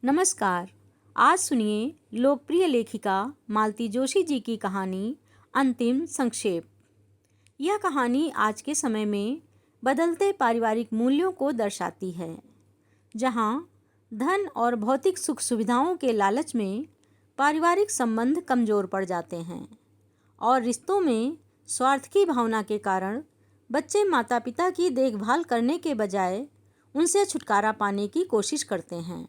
नमस्कार। आज सुनिए लोकप्रिय लेखिका मालती जोशी जी की कहानी अंतिम संक्षेप। यह कहानी आज के समय में बदलते पारिवारिक मूल्यों को दर्शाती है, जहां धन और भौतिक सुख सुविधाओं के लालच में पारिवारिक संबंध कमजोर पड़ जाते हैं और रिश्तों में स्वार्थ की भावना के कारण बच्चे माता पिता की देखभाल करने के बजाय उनसे छुटकारा पाने की कोशिश करते हैं।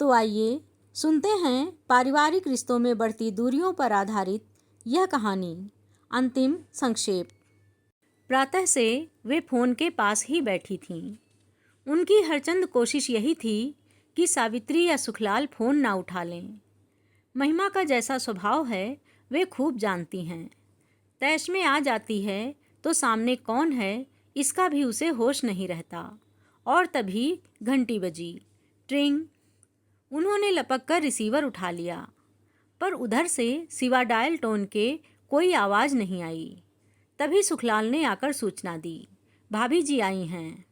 तो आइए सुनते हैं पारिवारिक रिश्तों में बढ़ती दूरियों पर आधारित यह कहानी अंतिम संक्षेप। प्रातः से वे फोन के पास ही बैठी थीं। उनकी हरचंद कोशिश यही थी कि सावित्री या सुखलाल फोन ना उठा लें। महिमा का जैसा स्वभाव है वे खूब जानती हैं। तैश में आ जाती है तो सामने कौन है इसका भी उसे होश नहीं रहता। और तभी घंटी बजी। ट्रिंग। उन्होंने लपक कर रिसीवर उठा लिया, पर उधर से सिवा डायल टोन के कोई आवाज़ नहीं आई। तभी सुखलाल ने आकर सूचना दी, भाभी जी आई हैं।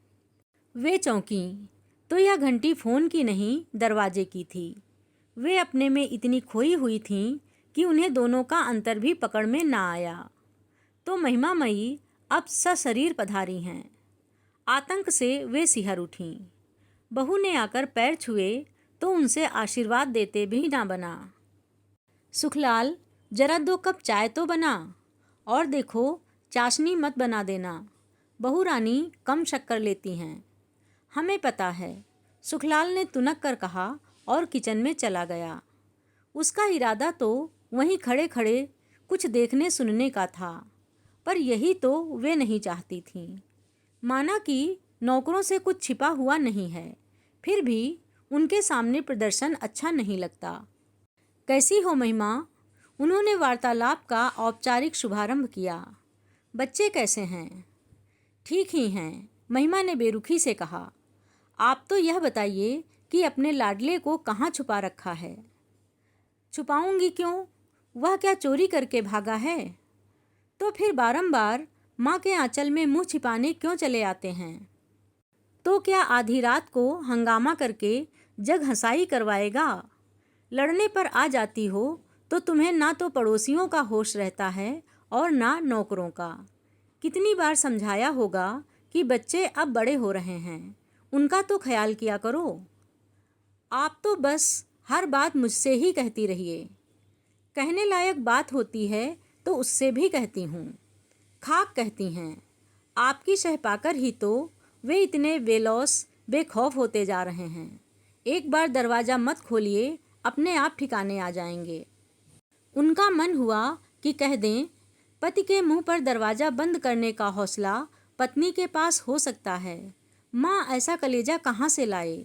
वे चौंकी तो यह घंटी फ़ोन की नहीं दरवाजे की थी। वे अपने में इतनी खोई हुई थीं कि उन्हें दोनों का अंतर भी पकड़ में ना आया। तो महिमा मई अब सशरीर पधारी हैं। आतंक से वे सिहर उठीं। बहू ने आकर पैर छुए तो उनसे आशीर्वाद देते भी ना बना। सुखलाल, जरा 2 कप चाय तो बना, और देखो चाशनी मत बना देना, बहू रानी कम शक्कर लेती हैं। हमें पता है, सुखलाल ने तुनक कर कहा और किचन में चला गया। उसका इरादा तो वहीं खड़े खड़े कुछ देखने सुनने का था, पर यही तो वे नहीं चाहती थीं। माना कि नौकरों से कुछ छिपा हुआ नहीं है, फिर भी उनके सामने प्रदर्शन अच्छा नहीं लगता। कैसी हो महिमा? उन्होंने वार्तालाप का औपचारिक शुभारंभ किया। बच्चे कैसे हैं? ठीक ही हैं, महिमा ने बेरुखी से कहा। आप तो यह बताइए कि अपने लाडले को कहाँ छुपा रखा है? छुपाऊंगी क्यों? वह क्या चोरी करके भागा है? तो फिर बारंबार माँ के आंचल में मुंह छिपाने क्यों चले आते हैं? तो क्या आधी रात को हंगामा करके जग हंसाई करवाएगा? लड़ने पर आ जाती हो तो तुम्हें ना तो पड़ोसियों का होश रहता है और ना नौकरों का। कितनी बार समझाया होगा कि बच्चे अब बड़े हो रहे हैं, उनका तो ख्याल किया करो। आप तो बस हर बात मुझसे ही कहती रहिए। कहने लायक बात होती है तो उससे भी कहती हूँ। खाक कहती हैं। आपकी शह पाकर ही तो वे इतने बेलौस बेखौफ होते जा रहे हैं। एक बार दरवाज़ा मत खोलिए, अपने आप ठिकाने आ जाएंगे। उनका मन हुआ कि कह दें, पति के मुंह पर दरवाज़ा बंद करने का हौसला पत्नी के पास हो सकता है, माँ ऐसा कलेजा कहाँ से लाए।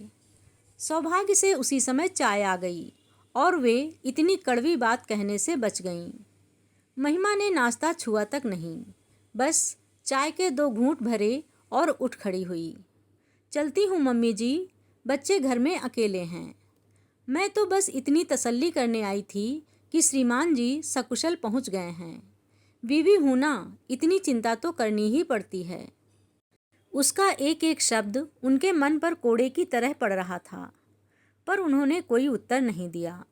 सौभाग्य से उसी समय चाय आ गई और वे इतनी कड़वी बात कहने से बच गईं। महिमा ने नाश्ता छुआ तक नहीं, बस चाय के 2 घूंट भरे और उठ खड़ी हुई। चलती हूँ मम्मी जी, बच्चे घर में अकेले हैं। मैं तो बस इतनी तसल्ली करने आई थी कि श्रीमान जी सकुशल पहुँच गए हैं। बीवी हूँ ना, इतनी चिंता तो करनी ही पड़ती है। उसका एक एक शब्द उनके मन पर कोड़े की तरह पड़ रहा था, पर उन्होंने कोई उत्तर नहीं दिया।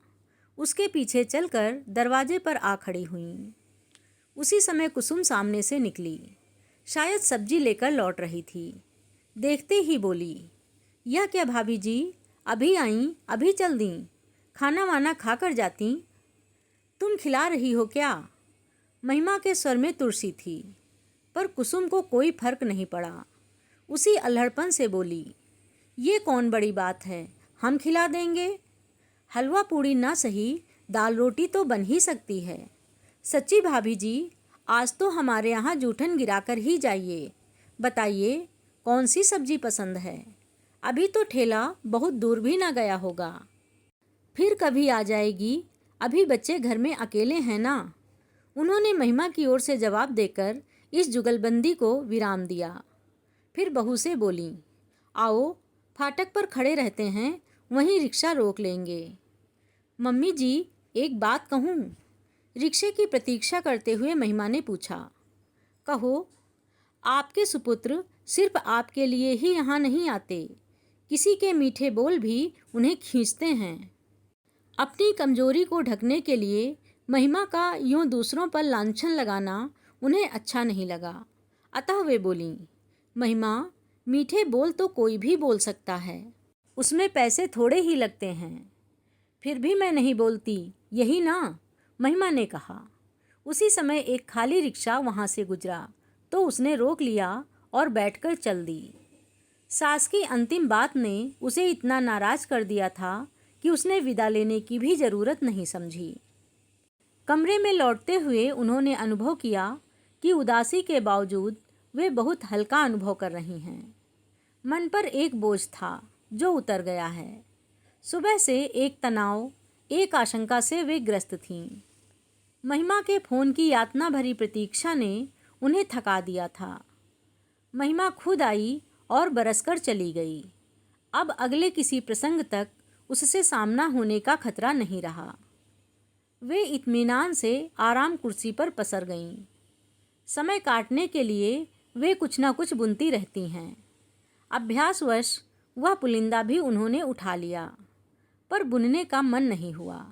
उसके पीछे चलकर दरवाजे पर आ खड़ी हुईं। उसी समय कुसुम सामने से निकली, शायद सब्जी लेकर लौट रही थी। देखते ही बोली, यह क्या भाभी जी, अभी आई, अभी चल दी? खाना वाना खाकर जाती। तुम खिला रही हो क्या? महिमा के स्वर में तुलसी थी, पर कुसुम को कोई फर्क नहीं पड़ा। उसी अल्हड़पन से बोली, ये कौन बड़ी बात है, हम खिला देंगे। हलवा पूड़ी ना सही, दाल रोटी तो बन ही सकती है। सच्ची भाभी जी, आज तो हमारे यहाँ जूठन गिराकर ही जाइए। बताइए कौन सी सब्जी पसंद है? अभी तो ठेला बहुत दूर भी ना गया होगा, फिर कभी आ जाएगी। अभी बच्चे घर में अकेले हैं ना। उन्होंने महिमा की ओर से जवाब देकर इस जुगलबंदी को विराम दिया। फिर बहू से बोली, आओ फाटक पर खड़े रहते हैं, वहीं रिक्शा रोक लेंगे। मम्मी जी, एक बात कहूँ? रिक्शे की प्रतीक्षा करते हुए महिमा ने पूछा। कहो। आपके सुपुत्र सिर्फ आपके लिए ही यहाँ नहीं आते, किसी के मीठे बोल भी उन्हें खींचते हैं। अपनी कमजोरी को ढकने के लिए महिमा का यूं दूसरों पर लांछन लगाना उन्हें अच्छा नहीं लगा। अतः वे बोलीं, महिमा, मीठे बोल तो कोई भी बोल सकता है, उसमें पैसे थोड़े ही लगते हैं। फिर भी मैं नहीं बोलती, यही ना, महिमा ने कहा। उसी समय एक खाली रिक्शा वहाँ से गुजरा तो उसने रोक लिया और बैठकर चल दी। सास की अंतिम बात ने उसे इतना नाराज कर दिया था कि उसने विदा लेने की भी जरूरत नहीं समझी। कमरे में लौटते हुए उन्होंने अनुभव किया कि उदासी के बावजूद वे बहुत हल्का अनुभव कर रही हैं। मन पर एक बोझ था जो उतर गया है। सुबह से एक तनाव, एक आशंका से वे ग्रस्त थीं। महिमा के फोन की यातना भरी प्रतीक्षा ने उन्हें थका दिया था। महिमा खुद आई और बरसकर चली गई। अब अगले किसी प्रसंग तक उससे सामना होने का खतरा नहीं रहा। वे इत्मीनान से आराम कुर्सी पर पसर गईं। समय काटने के लिए वे कुछ न कुछ बुनती रहती हैं। अभ्यासवश वह पुलिंदा भी उन्होंने उठा लिया, पर बुनने का मन नहीं हुआ।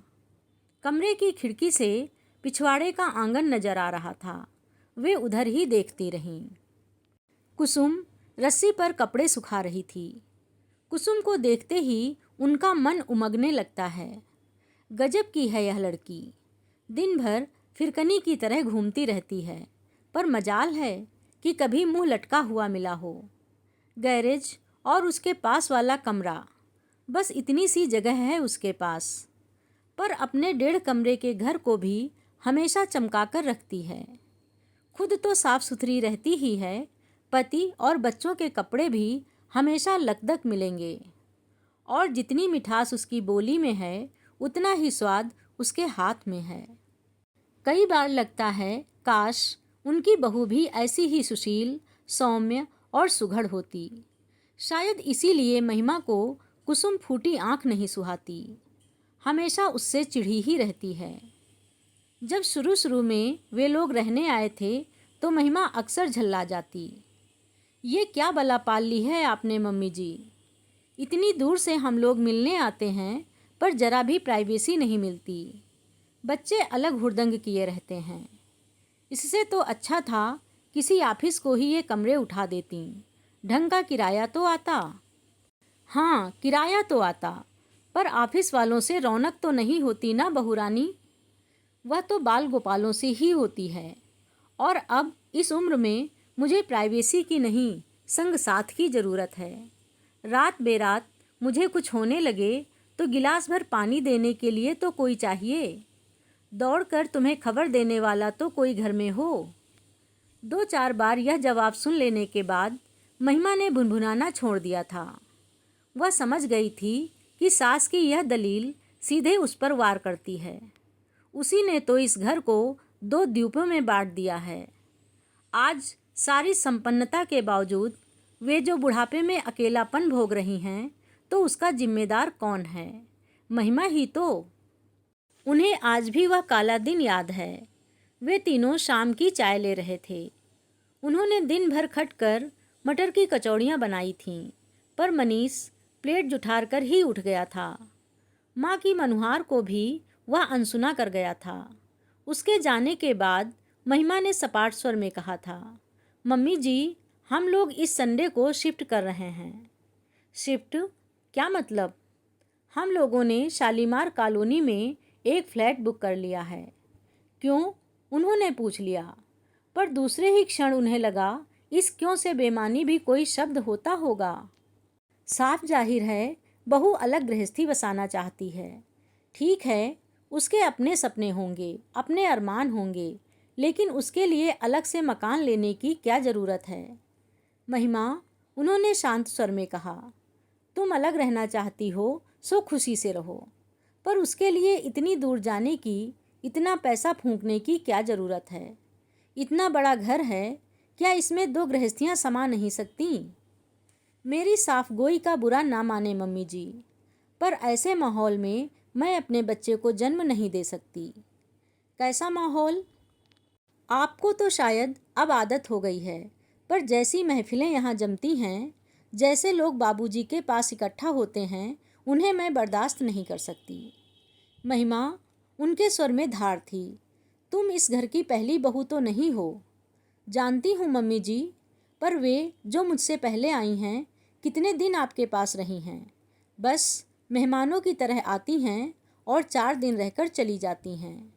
कमरे की खिड़की से पिछवाड़े का आंगन नजर आ रहा था। वे उधर ही देखती रहीं। कुसुम रस्सी पर कपड़े सुखा रही थी। कुसुम को देखते ही उनका मन उमगने लगता है। गजब की है यह लड़की, दिन भर फिरकनी की तरह घूमती रहती है, पर मजाल है कि कभी मुंह लटका हुआ मिला हो। गैरेज और उसके पास वाला कमरा, बस इतनी सी जगह है उसके पास, पर अपने 1.5 कमरे के घर को भी हमेशा चमकाकर रखती है। खुद तो साफ सुथरी रहती ही है, पति और बच्चों के कपड़े भी हमेशा लकदक मिलेंगे। और जितनी मिठास उसकी बोली में है, उतना ही स्वाद उसके हाथ में है। कई बार लगता है काश उनकी बहू भी ऐसी ही सुशील, सौम्य और सुघड़ होती। शायद इसीलिए महिमा को कुसुम फूटी आंख नहीं सुहाती, हमेशा उससे चिढ़ी ही रहती है। जब शुरू शुरू में वे लोग रहने आए थे तो महिमा अक्सर झल्ला जाती। ये क्या बला पाल ली है आपने मम्मी जी? इतनी दूर से हम लोग मिलने आते हैं, पर जरा भी प्राइवेसी नहीं मिलती। बच्चे अलग हुड़दंग किए रहते हैं। इससे तो अच्छा था किसी ऑफिस को ही ये कमरे उठा देती, ढंग का किराया तो आता। हाँ, किराया तो आता, पर ऑफिस वालों से रौनक तो नहीं होती ना बहुरानी। वह तो बाल गोपालों से ही होती है। और अब इस उम्र में मुझे प्राइवेसी की नहीं, संग साथ की ज़रूरत है। रात बेरात मुझे कुछ होने लगे तो गिलास भर पानी देने के लिए तो कोई चाहिए। दौड़कर तुम्हें खबर देने वाला तो कोई घर में हो। 2-4 बार यह जवाब सुन लेने के बाद महिमा ने भुनभुनाना छोड़ दिया था। वह समझ गई थी कि सास की यह दलील सीधे उस पर वार करती है। उसी ने तो इस घर को 2 द्वीपों में बांट दिया है। आज सारी संपन्नता के बावजूद वे जो बुढ़ापे में अकेलापन भोग रही हैं, तो उसका जिम्मेदार कौन है? महिमा ही तो। उन्हें आज भी वह काला दिन याद है। वे तीनों शाम की चाय ले रहे थे। उन्होंने दिन भर खटकर मटर की कचौड़ियाँ बनाई थीं, पर मनीष प्लेट जुठार कर ही उठ गया था। माँ की मनुहार को भी वह अनसुना कर गया था। उसके जाने के बाद महिमा ने सपाट स्वर में कहा था, मम्मी जी, हम लोग इस संडे को शिफ्ट कर रहे हैं। शिफ्ट? क्या मतलब? हम लोगों ने शालीमार कॉलोनी में एक फ्लैट बुक कर लिया है। क्यों? उन्होंने पूछ लिया, पर दूसरे ही क्षण उन्हें लगा इस क्यों से बेमानी भी कोई शब्द होता होगा। साफ जाहिर है बहू अलग गृहस्थी बसाना चाहती है। ठीक है, उसके अपने सपने होंगे, अपने अरमान होंगे, लेकिन उसके लिए अलग से मकान लेने की क्या ज़रूरत है? महिमा, उन्होंने शांत स्वर में कहा, तुम अलग रहना चाहती हो सो खुशी से रहो, पर उसके लिए इतनी दूर जाने की, इतना पैसा फूंकने की क्या ज़रूरत है? इतना बड़ा घर है, क्या इसमें 2 गृहस्थियाँ समा नहीं सकती? मेरी साफ गोई का बुरा ना माने मम्मी जी, पर ऐसे माहौल में मैं अपने बच्चे को जन्म नहीं दे सकती। कैसा माहौल? आपको तो शायद अब आदत हो गई है, पर जैसी महफिलें यहाँ जमती हैं, जैसे लोग बाबूजी के पास इकट्ठा होते हैं, उन्हें मैं बर्दाश्त नहीं कर सकती। महिमा, उनके स्वर में धार थी। तुम इस घर की पहली बहू तो नहीं हो। जानती हूँ मम्मी जी, पर वे जो मुझसे पहले आई हैं, कितने दिन आपके पास रही हैं? बस मेहमानों की तरह आती हैं और 4 दिन रहकर चली जाती हैं।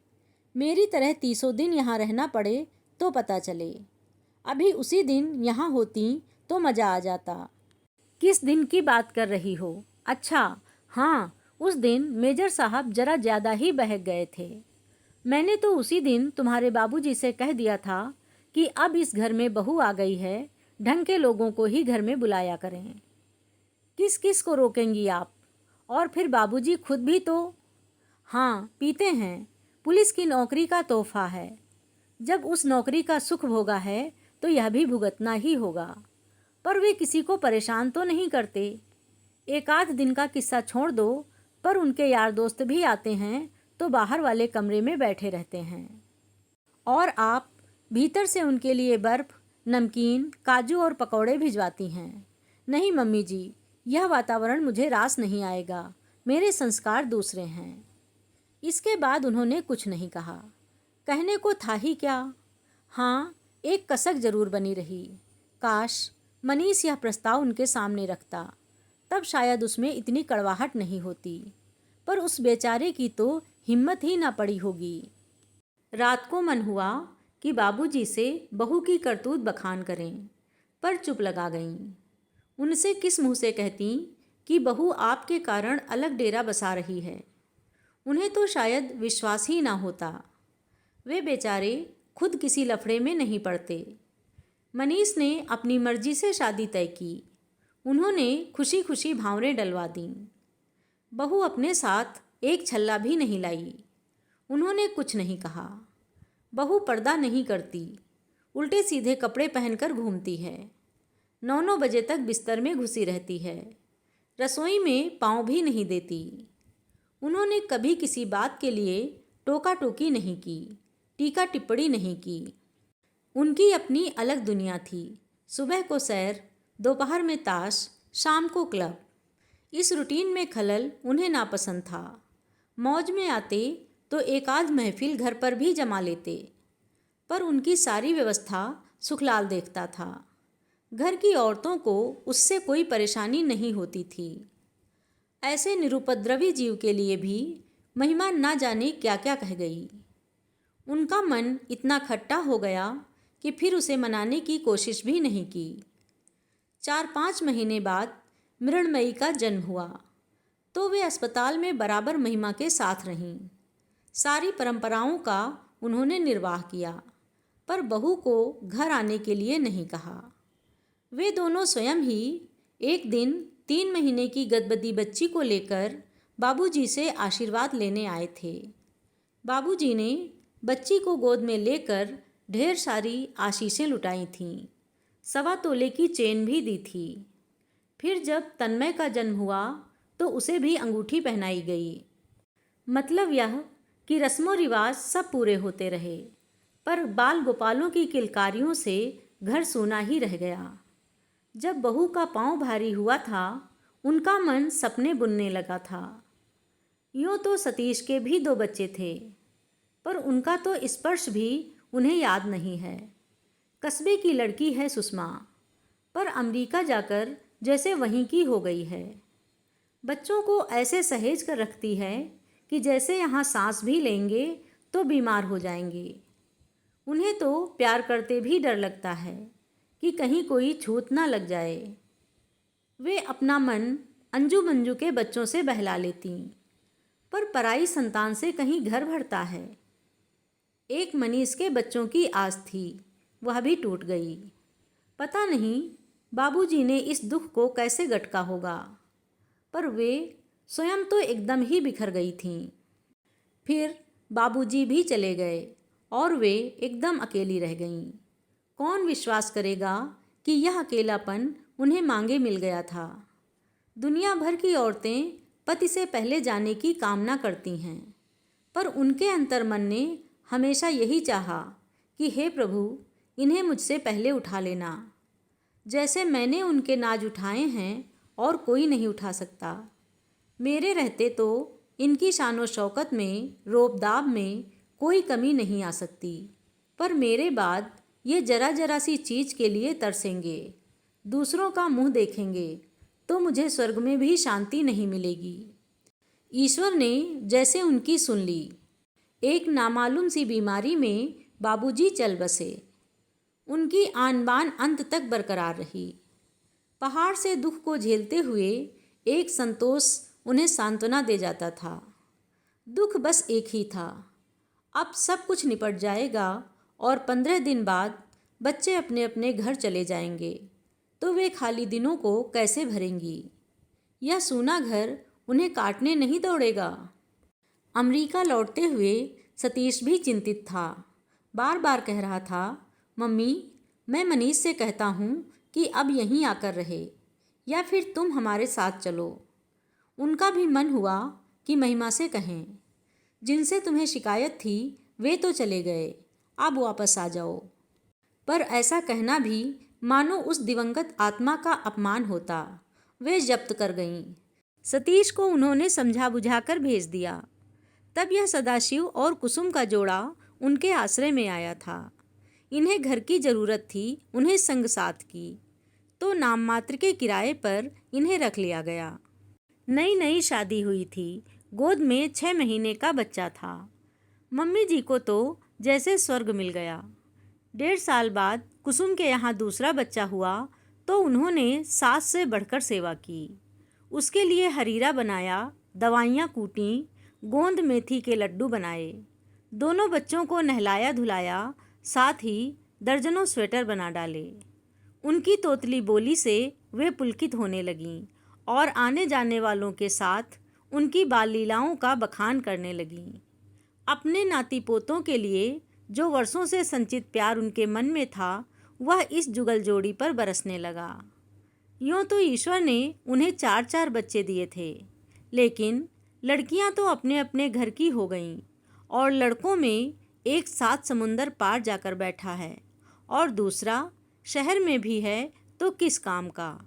मेरी तरह 30 दिन यहाँ रहना पड़े तो पता चले। अभी उसी दिन यहाँ होती तो मज़ा आ जाता। किस दिन की बात कर रही हो? अच्छा हाँ, उस दिन मेजर साहब जरा ज़्यादा ही बहक गए थे। मैंने तो उसी दिन तुम्हारे बाबूजी से कह दिया था कि अब इस घर में बहू आ गई है, ढंग के लोगों को ही घर में बुलाया करें। किस किस को रोकेंगी आप? और फिर बाबूजी खुद भी तो। हाँ, पीते हैं। पुलिस की नौकरी का तोहफा है। जब उस नौकरी का सुख भोगा है तो यह भी भुगतना ही होगा। पर वे किसी को परेशान तो नहीं करते। एक आध दिन का किस्सा छोड़ दो, पर उनके यार दोस्त भी आते हैं तो बाहर वाले कमरे में बैठे रहते हैं और आप भीतर से उनके लिए बर्फ़, नमकीन, काजू और पकौड़े भिजवाती हैं। नहीं मम्मी जी, यह वातावरण मुझे रास नहीं आएगा। मेरे संस्कार दूसरे हैं। इसके बाद उन्होंने कुछ नहीं कहा। कहने को था ही क्या। हाँ, एक कसक जरूर बनी रही। काश मनीष यह प्रस्ताव उनके सामने रखता, तब शायद उसमें इतनी कड़वाहट नहीं होती। पर उस बेचारे की तो हिम्मत ही ना पड़ी होगी। रात को मन हुआ कि बाबूजी से बहू की करतूत बखान करें, पर चुप लगा गईं। उनसे किस मुंह से कहती कि बहू आपके कारण अलग डेरा बसा रही है। उन्हें तो शायद विश्वास ही ना होता। वे बेचारे खुद किसी लफड़े में नहीं पड़ते। मनीष ने अपनी मर्जी से शादी तय की। उन्होंने खुशी खुशी भावरें डलवा दीं। बहू अपने साथ एक छल्ला भी नहीं लाई। उन्होंने कुछ नहीं कहा। बहू पर्दा नहीं करती, उल्टे सीधे कपड़े पहनकर घूमती है। 9-9 बजे तक बिस्तर में घुसी रहती है। रसोई में पाँव भी नहीं देती। उन्होंने कभी किसी बात के लिए टोका टोकी नहीं की, टीका टिप्पणी नहीं की। उनकी अपनी अलग दुनिया थी। सुबह को सैर, दोपहर में ताश, शाम को क्लब। इस रूटीन में खलल उन्हें नापसंद था। मौज में आते तो एक आध महफिल घर पर भी जमा लेते, पर उनकी सारी व्यवस्था सुखलाल देखता था। घर की औरतों को उससे कोई परेशानी नहीं होती थी। ऐसे निरुपद्रवी जीव के लिए भी महिमा ना जाने क्या क्या कह गई। उनका मन इतना खट्टा हो गया कि फिर उसे मनाने की कोशिश भी नहीं की। 4-5 महीने बाद मृणमयी का जन्म हुआ तो वे अस्पताल में बराबर महिमा के साथ रहीं। सारी परंपराओं का उन्होंने निर्वाह किया, पर बहू को घर आने के लिए नहीं कहा। वे दोनों स्वयं ही एक दिन 3 महीने की गदबदी बच्ची को लेकर बाबूजी से आशीर्वाद लेने आए थे। बाबूजी ने बच्ची को गोद में लेकर ढेर सारी आशीषें लुटाई थीं। 1.25 तोले की चेन भी दी थी। फिर जब तन्मय का जन्म हुआ तो उसे भी अंगूठी पहनाई गई। मतलब यह कि रस्मों रिवाज सब पूरे होते रहे, पर बाल गोपालों की किलकारियों से घर सूना ही रह गया। जब बहू का पाँव भारी हुआ था, उनका मन सपने बुनने लगा था। यूँ तो सतीश के भी 2 बच्चे थे, पर उनका तो स्पर्श भी उन्हें याद नहीं है। कस्बे की लड़की है सुषमा, पर अमेरिका जाकर जैसे वहीं की हो गई है। बच्चों को ऐसे सहेज कर रखती है कि जैसे यहाँ सांस भी लेंगे तो बीमार हो जाएंगे। उन्हें तो प्यार करते भी डर लगता है कि कहीं कोई छूत ना लग जाए। वे अपना मन अंजू मंजू के बच्चों से बहला लेती, पर पराई संतान से कहीं घर भरता है। एक मनीष के बच्चों की आस थी, वह भी टूट गई। पता नहीं बाबूजी ने इस दुख को कैसे गटका होगा, पर वे स्वयं तो एकदम ही बिखर गई थीं। फिर बाबूजी भी चले गए और वे एकदम अकेली रह गईं। कौन विश्वास करेगा कि यह अकेलापन उन्हें मांगे मिल गया था। दुनिया भर की औरतें पति से पहले जाने की कामना करती हैं, पर उनके अंतर्मन ने हमेशा यही चाहा कि हे प्रभु, इन्हें मुझसे पहले उठा लेना। जैसे मैंने उनके नाज उठाए हैं और कोई नहीं उठा सकता। मेरे रहते तो इनकी शानो शौकत में, रोब-दाब में कोई कमी नहीं आ सकती। पर मेरे बाद ये जरा जरा सी चीज़ के लिए तरसेंगे, दूसरों का मुंह देखेंगे, तो मुझे स्वर्ग में भी शांति नहीं मिलेगी। ईश्वर ने जैसे उनकी सुन ली। एक नामालूम सी बीमारी में बाबूजी चल बसे। उनकी आन बान अंत तक बरकरार रही। पहाड़ से दुख को झेलते हुए एक संतोष उन्हें सांत्वना दे जाता था। दुख बस एक ही था, अब सब कुछ निपट जाएगा और 15 दिन बाद बच्चे अपने अपने घर चले जाएंगे, तो वे खाली दिनों को कैसे भरेंगी? यह सूना घर उन्हें काटने नहीं दौड़ेगा। अमेरिका लौटते हुए सतीश भी चिंतित था। बार बार कह रहा था, मम्मी, मैं मनीष से कहता हूँ कि अब यहीं आकर रहे, या फिर तुम हमारे साथ चलो। उनका भी मन हुआ कि महिमा से कहें, जिनसे तुम्हें शिकायत थी वे तो चले गए, अब वापस आ जाओ। पर ऐसा कहना भी मानो उस दिवंगत आत्मा का अपमान होता। वे जब्त कर गईं। सतीश को उन्होंने समझा बुझाकर भेज दिया। तब यह सदाशिव और कुसुम का जोड़ा उनके आश्रय में आया था। इन्हें घर की ज़रूरत थी, उन्हें संग साथ की, तो नाम मात्र के किराए पर इन्हें रख लिया गया। नई नई शादी हुई थी, गोद में 6 महीने का बच्चा था। मम्मी जी को तो जैसे स्वर्ग मिल गया। 1.5 साल बाद कुसुम के यहाँ दूसरा बच्चा हुआ तो उन्होंने सास से बढ़कर सेवा की। उसके लिए हरीरा बनाया, दवाइयाँ कूटीं, गोंद मेथी के लड्डू बनाए। दोनों बच्चों को नहलाया धुलाया, साथ ही दर्जनों स्वेटर बना डाले। उनकी तोतली बोली से वे पुलकित होने लगीं और आने जाने वालों के साथ उनकी बाल लीलाओं का बखान करने लगीं। अपने नाती पोतों के लिए जो वर्षों से संचित प्यार उनके मन में था, वह इस जुगल जोड़ी पर बरसने लगा। यूँ तो ईश्वर ने उन्हें 4-4 बच्चे दिए थे, लेकिन लड़कियां तो अपने अपने घर की हो गईं और लड़कों में एक 7 समुंदर पार जाकर बैठा है और दूसरा शहर में भी है, तो किस काम का।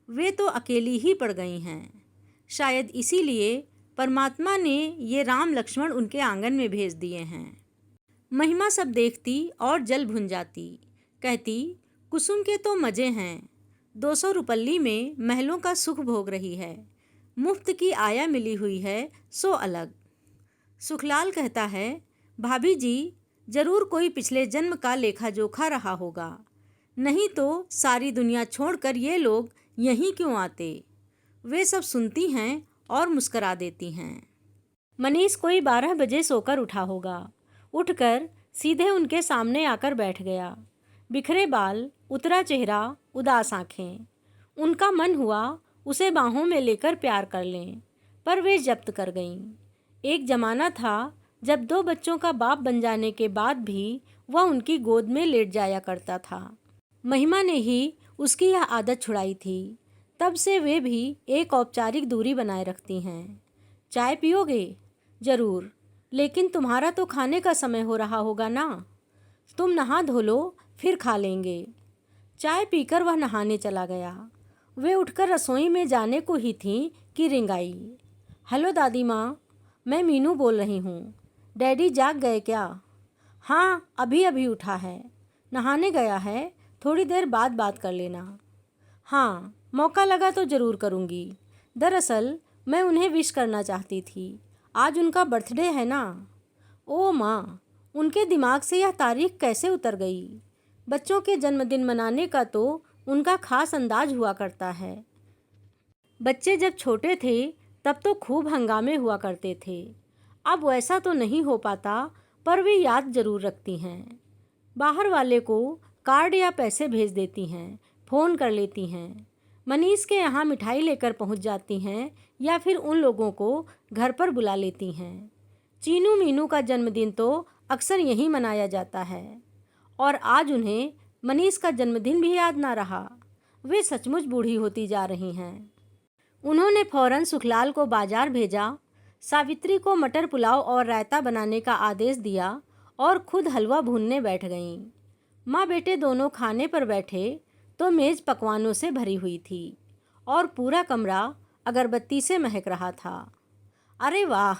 वे तो अकेली ही पड़ गई हैं। शायद इसीलिए परमात्मा ने ये राम लक्ष्मण उनके आंगन में भेज दिए हैं। महिमा सब देखती और जल भुन जाती, कहती, कुसुम के तो मज़े हैं, 200 रुपल्ली में महलों का सुख भोग रही है, मुफ्त की आया मिली हुई है सो अलग। सुखलाल कहता है, भाभी जी, जरूर कोई पिछले जन्म का लेखा जोखा रहा होगा, नहीं तो सारी दुनिया छोड़कर ये लोग यहीं क्यों आते। वे सब सुनती हैं और मुस्करा देती हैं। मनीष कोई 12 बजे सोकर उठा होगा। उठकर सीधे उनके सामने आकर बैठ गया। बिखरे बाल, उतरा चेहरा, उदास आँखें। उनका मन हुआ उसे बाहों में लेकर प्यार कर लें, पर वे जब्त कर गईं। एक ज़माना था जब 2 बच्चों का बाप बन जाने के बाद भी वह उनकी गोद में लेट जाया करता था। महिमा ने ही उसकी यह आदत छुड़ाई थी। तब से वे भी एक औपचारिक दूरी बनाए रखती हैं। चाय पियोगे? ज़रूर, लेकिन तुम्हारा तो खाने का समय हो रहा होगा ना। तुम नहा धो लो, फिर खा लेंगे। चाय पीकर वह नहाने चला गया। वे उठकर रसोई में जाने को ही थीं कि रिंग आई। हेलो दादी माँ, मैं मीनू बोल रही हूँ। डैडी जाग गए क्या? हाँ, अभी अभी उठा है, नहाने गया है, थोड़ी देर बाद बात कर लेना। हाँ, मौका लगा तो ज़रूर करूँगी। दरअसल मैं उन्हें विश करना चाहती थी, आज उनका बर्थडे है ना। ओ माँ, उनके दिमाग से यह तारीख कैसे उतर गई? बच्चों के जन्मदिन मनाने का तो उनका खास अंदाज हुआ करता है। बच्चे जब छोटे थे तब तो खूब हंगामे हुआ करते थे। अब वैसा तो नहीं हो पाता, पर वे याद ज़रूर रखती हैं। बाहर वाले को कार्ड या पैसे भेज देती हैं, फ़ोन कर लेती हैं, मनीष के यहाँ मिठाई लेकर पहुँच जाती हैं या फिर उन लोगों को घर पर बुला लेती हैं। चीनू मीनू का जन्मदिन तो अक्सर यहीं मनाया जाता है और आज उन्हें मनीष का जन्मदिन भी याद ना रहा। वे सचमुच बूढ़ी होती जा रही हैं। उन्होंने फौरन सुखलाल को बाजार भेजा, सावित्री को मटर पुलाव और रायता बनाने का आदेश दिया और खुद हलवा भूनने बैठ गईं। माँ बेटे दोनों खाने पर बैठे तो मेज़ पकवानों से भरी हुई थी और पूरा कमरा अगरबत्ती से महक रहा था। अरे वाह,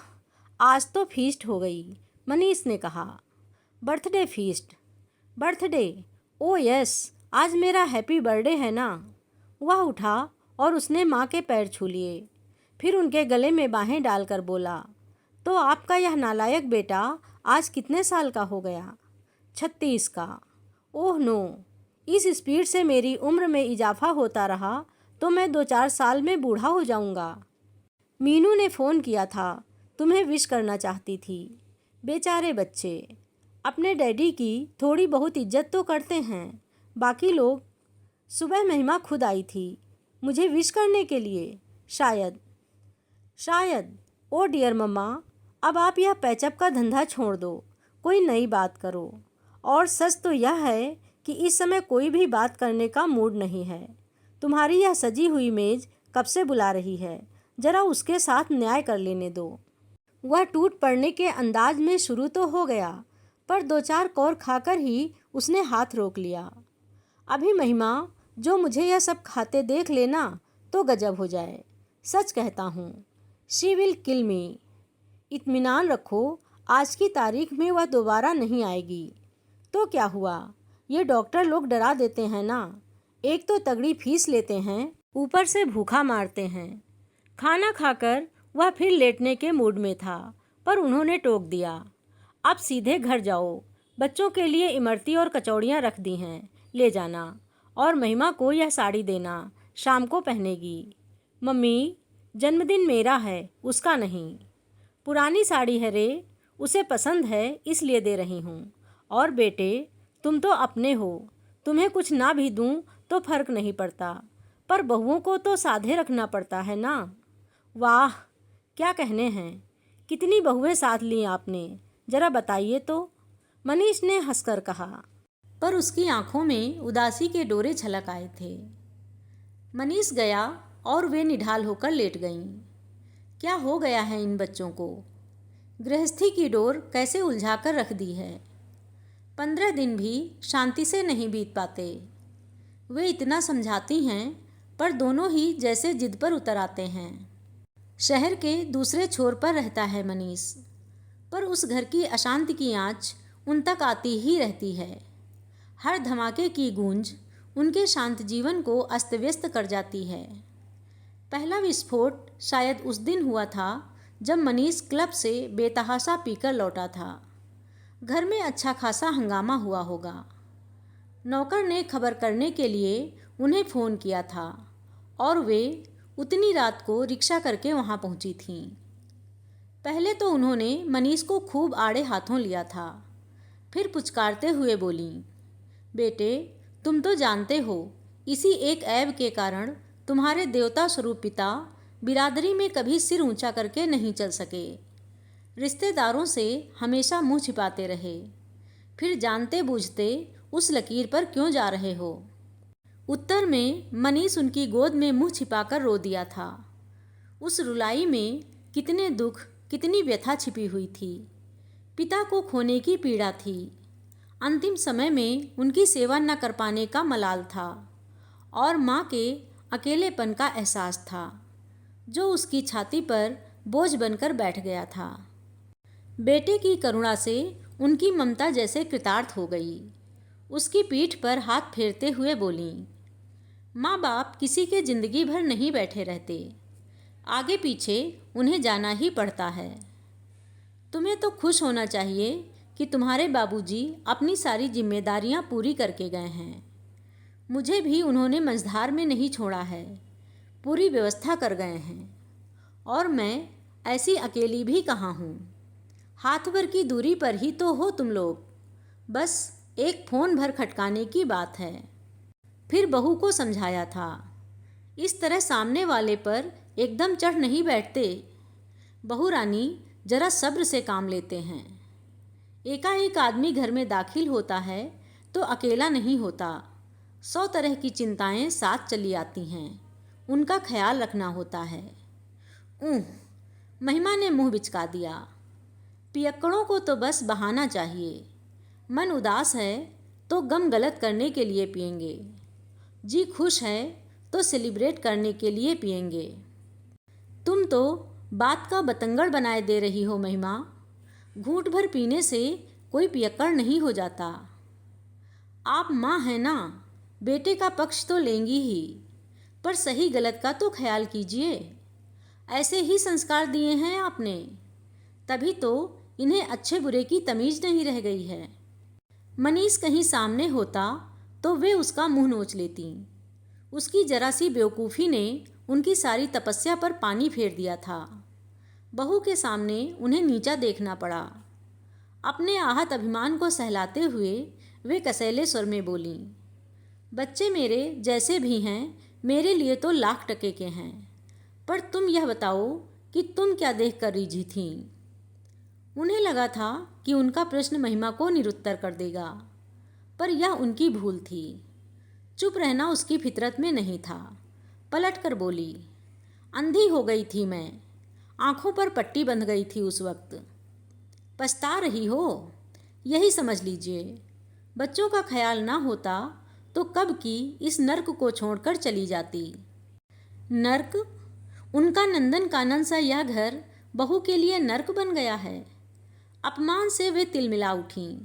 आज तो फीस्ट हो गई, मनीष ने कहा। Birthday feast? बर्थडे? ओ यस, आज मेरा हैप्पी बर्थडे है ना। वह उठा और उसने माँ के पैर छू लिए, फिर उनके गले में बाहें डालकर बोला, तो आपका यह नालायक बेटा आज कितने साल का हो गया? 36 का। ओह नो, इस स्पीड से मेरी उम्र में इजाफा होता रहा तो मैं 2-4 साल में बूढ़ा हो जाऊंगा। मीनू ने फ़ोन किया था, तुम्हें विश करना चाहती थी। बेचारे बच्चे, अपने डैडी की थोड़ी बहुत इज्जत तो करते हैं। बाकी लोग। सुबह महिमा खुद आई थी मुझे विश करने के लिए। शायद। ओ डियर मम्मा, अब आप यह पैचअप का धंधा छोड़ दो, कोई नई बात करो। और सच तो यह है कि इस समय कोई भी बात करने का मूड नहीं है। तुम्हारी यह सजी हुई मेज कब से बुला रही है, जरा उसके साथ न्याय कर लेने दो। वह टूट पड़ने के अंदाज में शुरू तो हो गया, पर 2-4 कौर खाकर ही उसने हाथ रोक लिया। अभी महिमा, जो मुझे यह सब खाते देख लेना तो गजब हो जाए। सच कहता हूँ, शी विल किल मी। इत्मीनान रखो, आज की तारीख में वह दोबारा नहीं आएगी। तो क्या हुआ, ये डॉक्टर लोग डरा देते हैं ना। एक तो तगड़ी फीस लेते हैं, ऊपर से भूखा मारते हैं। खाना खाकर वह फिर लेटने के मूड में था, पर उन्होंने टोक दिया, अब सीधे घर जाओ, बच्चों के लिए इमरती और कचौड़ियाँ रख दी हैं, ले जाना। और महिमा को यह साड़ी देना, शाम को पहनेगी। मम्मी, जन्मदिन मेरा है, उसका नहीं। पुरानी साड़ी है रे, उसे पसंद है इसलिए दे रही हूँ। और बेटे, तुम तो अपने हो, तुम्हें कुछ ना भी दूँ तो फर्क नहीं पड़ता, पर बहुओं को तो साधे रखना पड़ता है ना। वाह, क्या कहने हैं, कितनी बहुएं साथ ली आपने, जरा बताइए तो। मनीष ने हंसकर कहा, पर उसकी आंखों में उदासी के डोरे छलक आए थे। मनीष गया और वे निढाल होकर लेट गईं। क्या हो गया है इन बच्चों को, गृहस्थी की डोर कैसे उलझा कर रख दी है। 15 दिन भी शांति से नहीं बीत पाते। वे इतना समझाती हैं, पर दोनों ही जैसे जिद पर उतर आते हैं। शहर के दूसरे छोर पर रहता है मनीष, पर उस घर की अशांति की आँच उन तक आती ही रहती है। हर धमाके की गूंज उनके शांत जीवन को अस्त व्यस्त कर जाती है। पहला विस्फोट शायद उस दिन हुआ था जब मनीष क्लब से बेतहाशा पीकर लौटा था। घर में अच्छा खासा हंगामा हुआ होगा। नौकर ने खबर करने के लिए उन्हें फ़ोन किया था और वे उतनी रात को रिक्शा करके वहाँ पहुँची थीं। पहले तो उन्होंने मनीष को खूब आड़े हाथों लिया था, फिर पुचकारते हुए बोलीं, बेटे, तुम तो जानते हो, इसी एक ऐब के कारण तुम्हारे देवता स्वरूप पिता बिरादरी में कभी सिर ऊंचा करके नहीं चल सके। रिश्तेदारों से हमेशा मुंह छिपाते रहे, फिर जानते बूझते उस लकीर पर क्यों जा रहे हो। उत्तर में मनीष उनकी गोद में मुंह छिपाकर रो दिया था। उस रुलाई में कितने दुख, कितनी व्यथा छिपी हुई थी। पिता को खोने की पीड़ा थी, अंतिम समय में उनकी सेवा न कर पाने का मलाल था, और माँ के अकेलेपन का एहसास था जो उसकी छाती पर बोझ बनकर बैठ गया था। बेटे की करुणा से उनकी ममता जैसे कृतार्थ हो गई। उसकी पीठ पर हाथ फेरते हुए बोलीं, माँ बाप किसी के जिंदगी भर नहीं बैठे रहते, आगे पीछे उन्हें जाना ही पड़ता है। तुम्हें तो खुश होना चाहिए कि तुम्हारे बाबूजी अपनी सारी जिम्मेदारियां पूरी करके गए हैं। मुझे भी उन्होंने मझधार में नहीं छोड़ा है, पूरी व्यवस्था कर गए हैं। और मैं ऐसी अकेली भी कहाँ हूँ। हाथ भर की दूरी पर ही तो हो तुम लोग, बस एक फ़ोन भर खटकाने की बात है। फिर बहू को समझाया था, इस तरह सामने वाले पर एकदम चढ़ नहीं बैठते। बहू रानी जरा सब्र से काम लेते हैं। एकाएक आदमी घर में दाखिल होता है तो अकेला नहीं होता, 100 तरह की चिंताएं साथ चली आती हैं, उनका ख्याल रखना होता है। महिमा ने मुंह बिचका दिया। पियक्कड़ों को तो बस बहाना चाहिए। मन उदास है तो गम गलत करने के लिए पिएंगे। जी खुश है तो सेलिब्रेट करने के लिए पिएंगे। तुम तो बात का बतंगड़ बनाए दे रही हो महिमा। घूंट भर पीने से कोई पियक्कड़ नहीं हो जाता। आप माँ हैं ना, बेटे का पक्ष तो लेंगी ही, पर सही गलत का तो ख्याल कीजिए। ऐसे ही संस्कार दिए हैं आपने, तभी तो इन्हें अच्छे बुरे की तमीज नहीं रह गई है। मनीष कहीं सामने होता तो वे उसका मुंह नोच लेती। उसकी जरा सी बेवकूफ़ी ने उनकी सारी तपस्या पर पानी फेर दिया था। बहू के सामने उन्हें नीचा देखना पड़ा। अपने आहत अभिमान को सहलाते हुए वे कसैले स्वर में बोलीं, बच्चे मेरे जैसे भी हैं मेरे लिए तो लाख टके के हैं, पर तुम यह बताओ कि तुम क्या देख कर रीझी थीं। उन्हें लगा था कि उनका प्रश्न महिमा को निरुत्तर कर देगा, पर यह उनकी भूल थी। चुप रहना उसकी फितरत में नहीं था। पलट कर बोली, अंधी हो गई थी मैं, आंखों पर पट्टी बंध गई थी उस वक्त। पछता रही हो, यही समझ लीजिए। बच्चों का ख्याल ना होता तो कब की इस नर्क को छोड़कर चली जाती। नर्क? उनका नंदन कानन सा यह घर बहू के लिए नर्क बन गया है। अपमान से वे तिलमिला उठीं।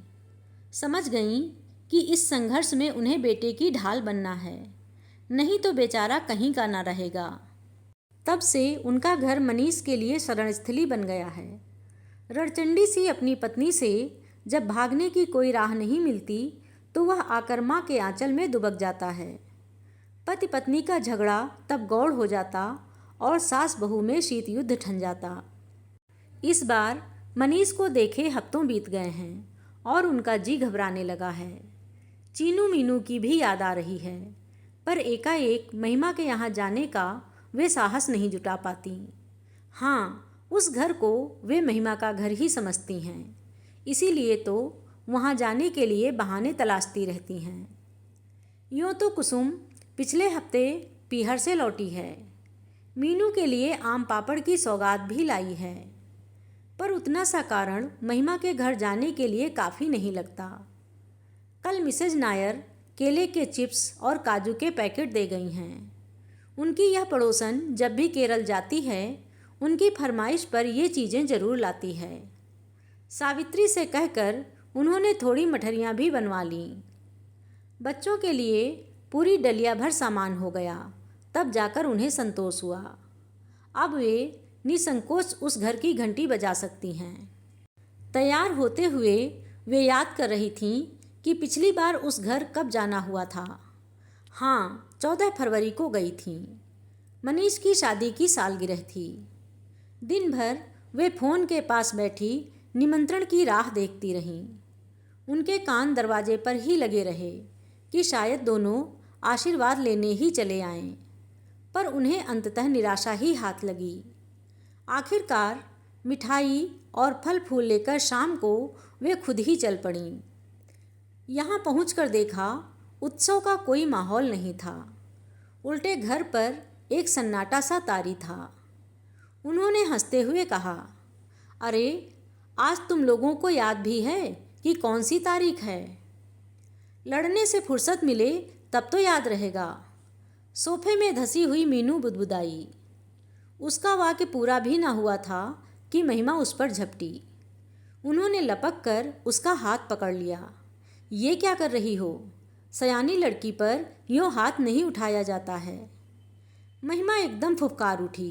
समझ गईं कि इस संघर्ष में उन्हें बेटे की ढाल बनना है, नहीं तो बेचारा कहीं का ना रहेगा। तब से उनका घर मनीष के लिए शरणस्थली बन गया है। रणचंडी सी अपनी पत्नी से जब भागने की कोई राह नहीं मिलती तो वह आकर माँ के आंचल में दुबक जाता है। पति पत्नी का झगड़ा तब गौड़ हो जाता और सास बहू में शीत युद्ध ठन जाता। इस बार मनीष को देखे हफ्तों बीत गए हैं और उनका जी घबराने लगा है। चीनू मीनू की भी याद आ रही है, पर एकाएक महिमा के यहाँ जाने का वे साहस नहीं जुटा पाती। हाँ, उस घर को वे महिमा का घर ही समझती हैं, इसीलिए तो वहाँ जाने के लिए बहाने तलाशती रहती हैं। यूँ तो कुसुम पिछले हफ्ते पीहर से लौटी है। मीनू के लिए आम पापड़ की सौगात भी लाई है, पर उतना सा कारण महिमा के घर जाने के लिए काफ़ी नहीं लगता। कल मिसेज नायर केले के चिप्स और काजू के पैकेट दे गई हैं। उनकी यह पड़ोसन जब भी केरल जाती है उनकी फरमाइश पर ये चीज़ें ज़रूर लाती है। सावित्री से कहकर उन्होंने थोड़ी मठरियाँ भी बनवा लीं। बच्चों के लिए पूरी डलिया भर सामान हो गया, तब जाकर उन्हें संतोष हुआ। अब वे निसंकोच उस घर की घंटी बजा सकती हैं। तैयार होते हुए वे याद कर रही थीं कि पिछली बार उस घर कब जाना हुआ था। हाँ, 14 फरवरी को गई थीं। मनीष की शादी की सालगिरह थी। दिन भर वे फ़ोन के पास बैठी निमंत्रण की राह देखती रहीं। उनके कान दरवाजे पर ही लगे रहे कि शायद दोनों आशीर्वाद लेने ही चले आएं, पर उन्हें अंततः निराशा ही हाथ लगी। आखिरकार मिठाई और फल फूल लेकर शाम को वे खुद ही चल पड़ीं। यहाँ पहुंचकर देखा उत्सव का कोई माहौल नहीं था। उल्टे घर पर एक सन्नाटा सा तारी था। उन्होंने हंसते हुए कहा, अरे आज तुम लोगों को याद भी है कि कौन सी तारीख है? लड़ने से फुर्सत मिले तब तो याद रहेगा। सोफे में धसी हुई मीनू बुदबुदाई। उसका वाक्य पूरा भी ना हुआ था कि महिमा उस पर झपटी। उन्होंने लपक कर उसका हाथ पकड़ लिया। ये क्या कर रही हो? सयानी लड़की पर यूँ हाथ नहीं उठाया जाता है। महिमा एकदम फुफकार उठी।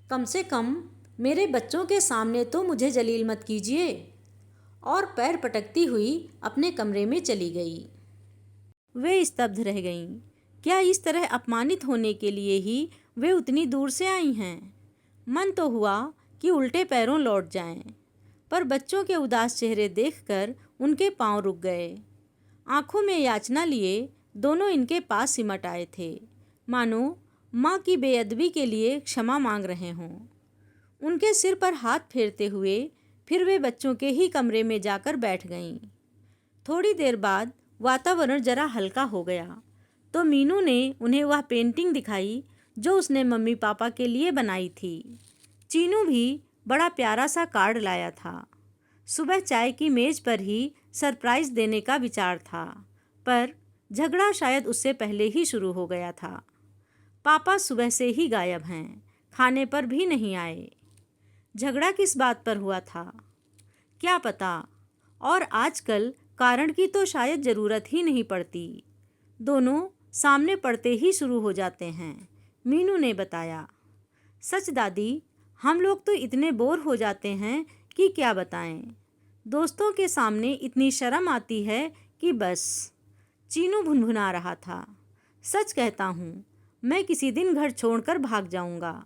कम से कम मेरे बच्चों के सामने तो मुझे जलील मत कीजिए, और पैर पटकती हुई अपने कमरे में चली गई। वे स्तब्ध रह गईं। क्या इस तरह अपमानित होने के लिए ही वे उतनी दूर से आई हैं? मन तो हुआ कि उल्टे पैरों लौट जाएं, पर बच्चों के उदास चेहरे देखकर उनके पांव रुक गए। आंखों में याचना लिए दोनों इनके पास सिमट आए थे, मानो माँ की बेअदबी के लिए क्षमा मांग रहे हों। उनके सिर पर हाथ फेरते हुए फिर वे बच्चों के ही कमरे में जाकर बैठ गईं। थोड़ी देर बाद वातावरण जरा हल्का हो गया तो मीनू ने उन्हें वह पेंटिंग दिखाई जो उसने मम्मी पापा के लिए बनाई थी। चीनू भी बड़ा प्यारा सा कार्ड लाया था। सुबह चाय की मेज़ पर ही सरप्राइज़ देने का विचार था, पर झगड़ा शायद उससे पहले ही शुरू हो गया था। पापा सुबह से ही गायब हैं, खाने पर भी नहीं आए। झगड़ा किस बात पर हुआ था क्या पता, और आजकल कारण की तो शायद ज़रूरत ही नहीं पड़ती, दोनों सामने पड़ते ही शुरू हो जाते हैं, मीनू ने बताया। सच दादी, हम लोग तो इतने बोर हो जाते हैं कि क्या बताएं। दोस्तों के सामने इतनी शर्म आती है कि बस। चीनू भुनभुना रहा था। सच कहता हूँ, मैं किसी दिन घर छोड़कर भाग जाऊँगा।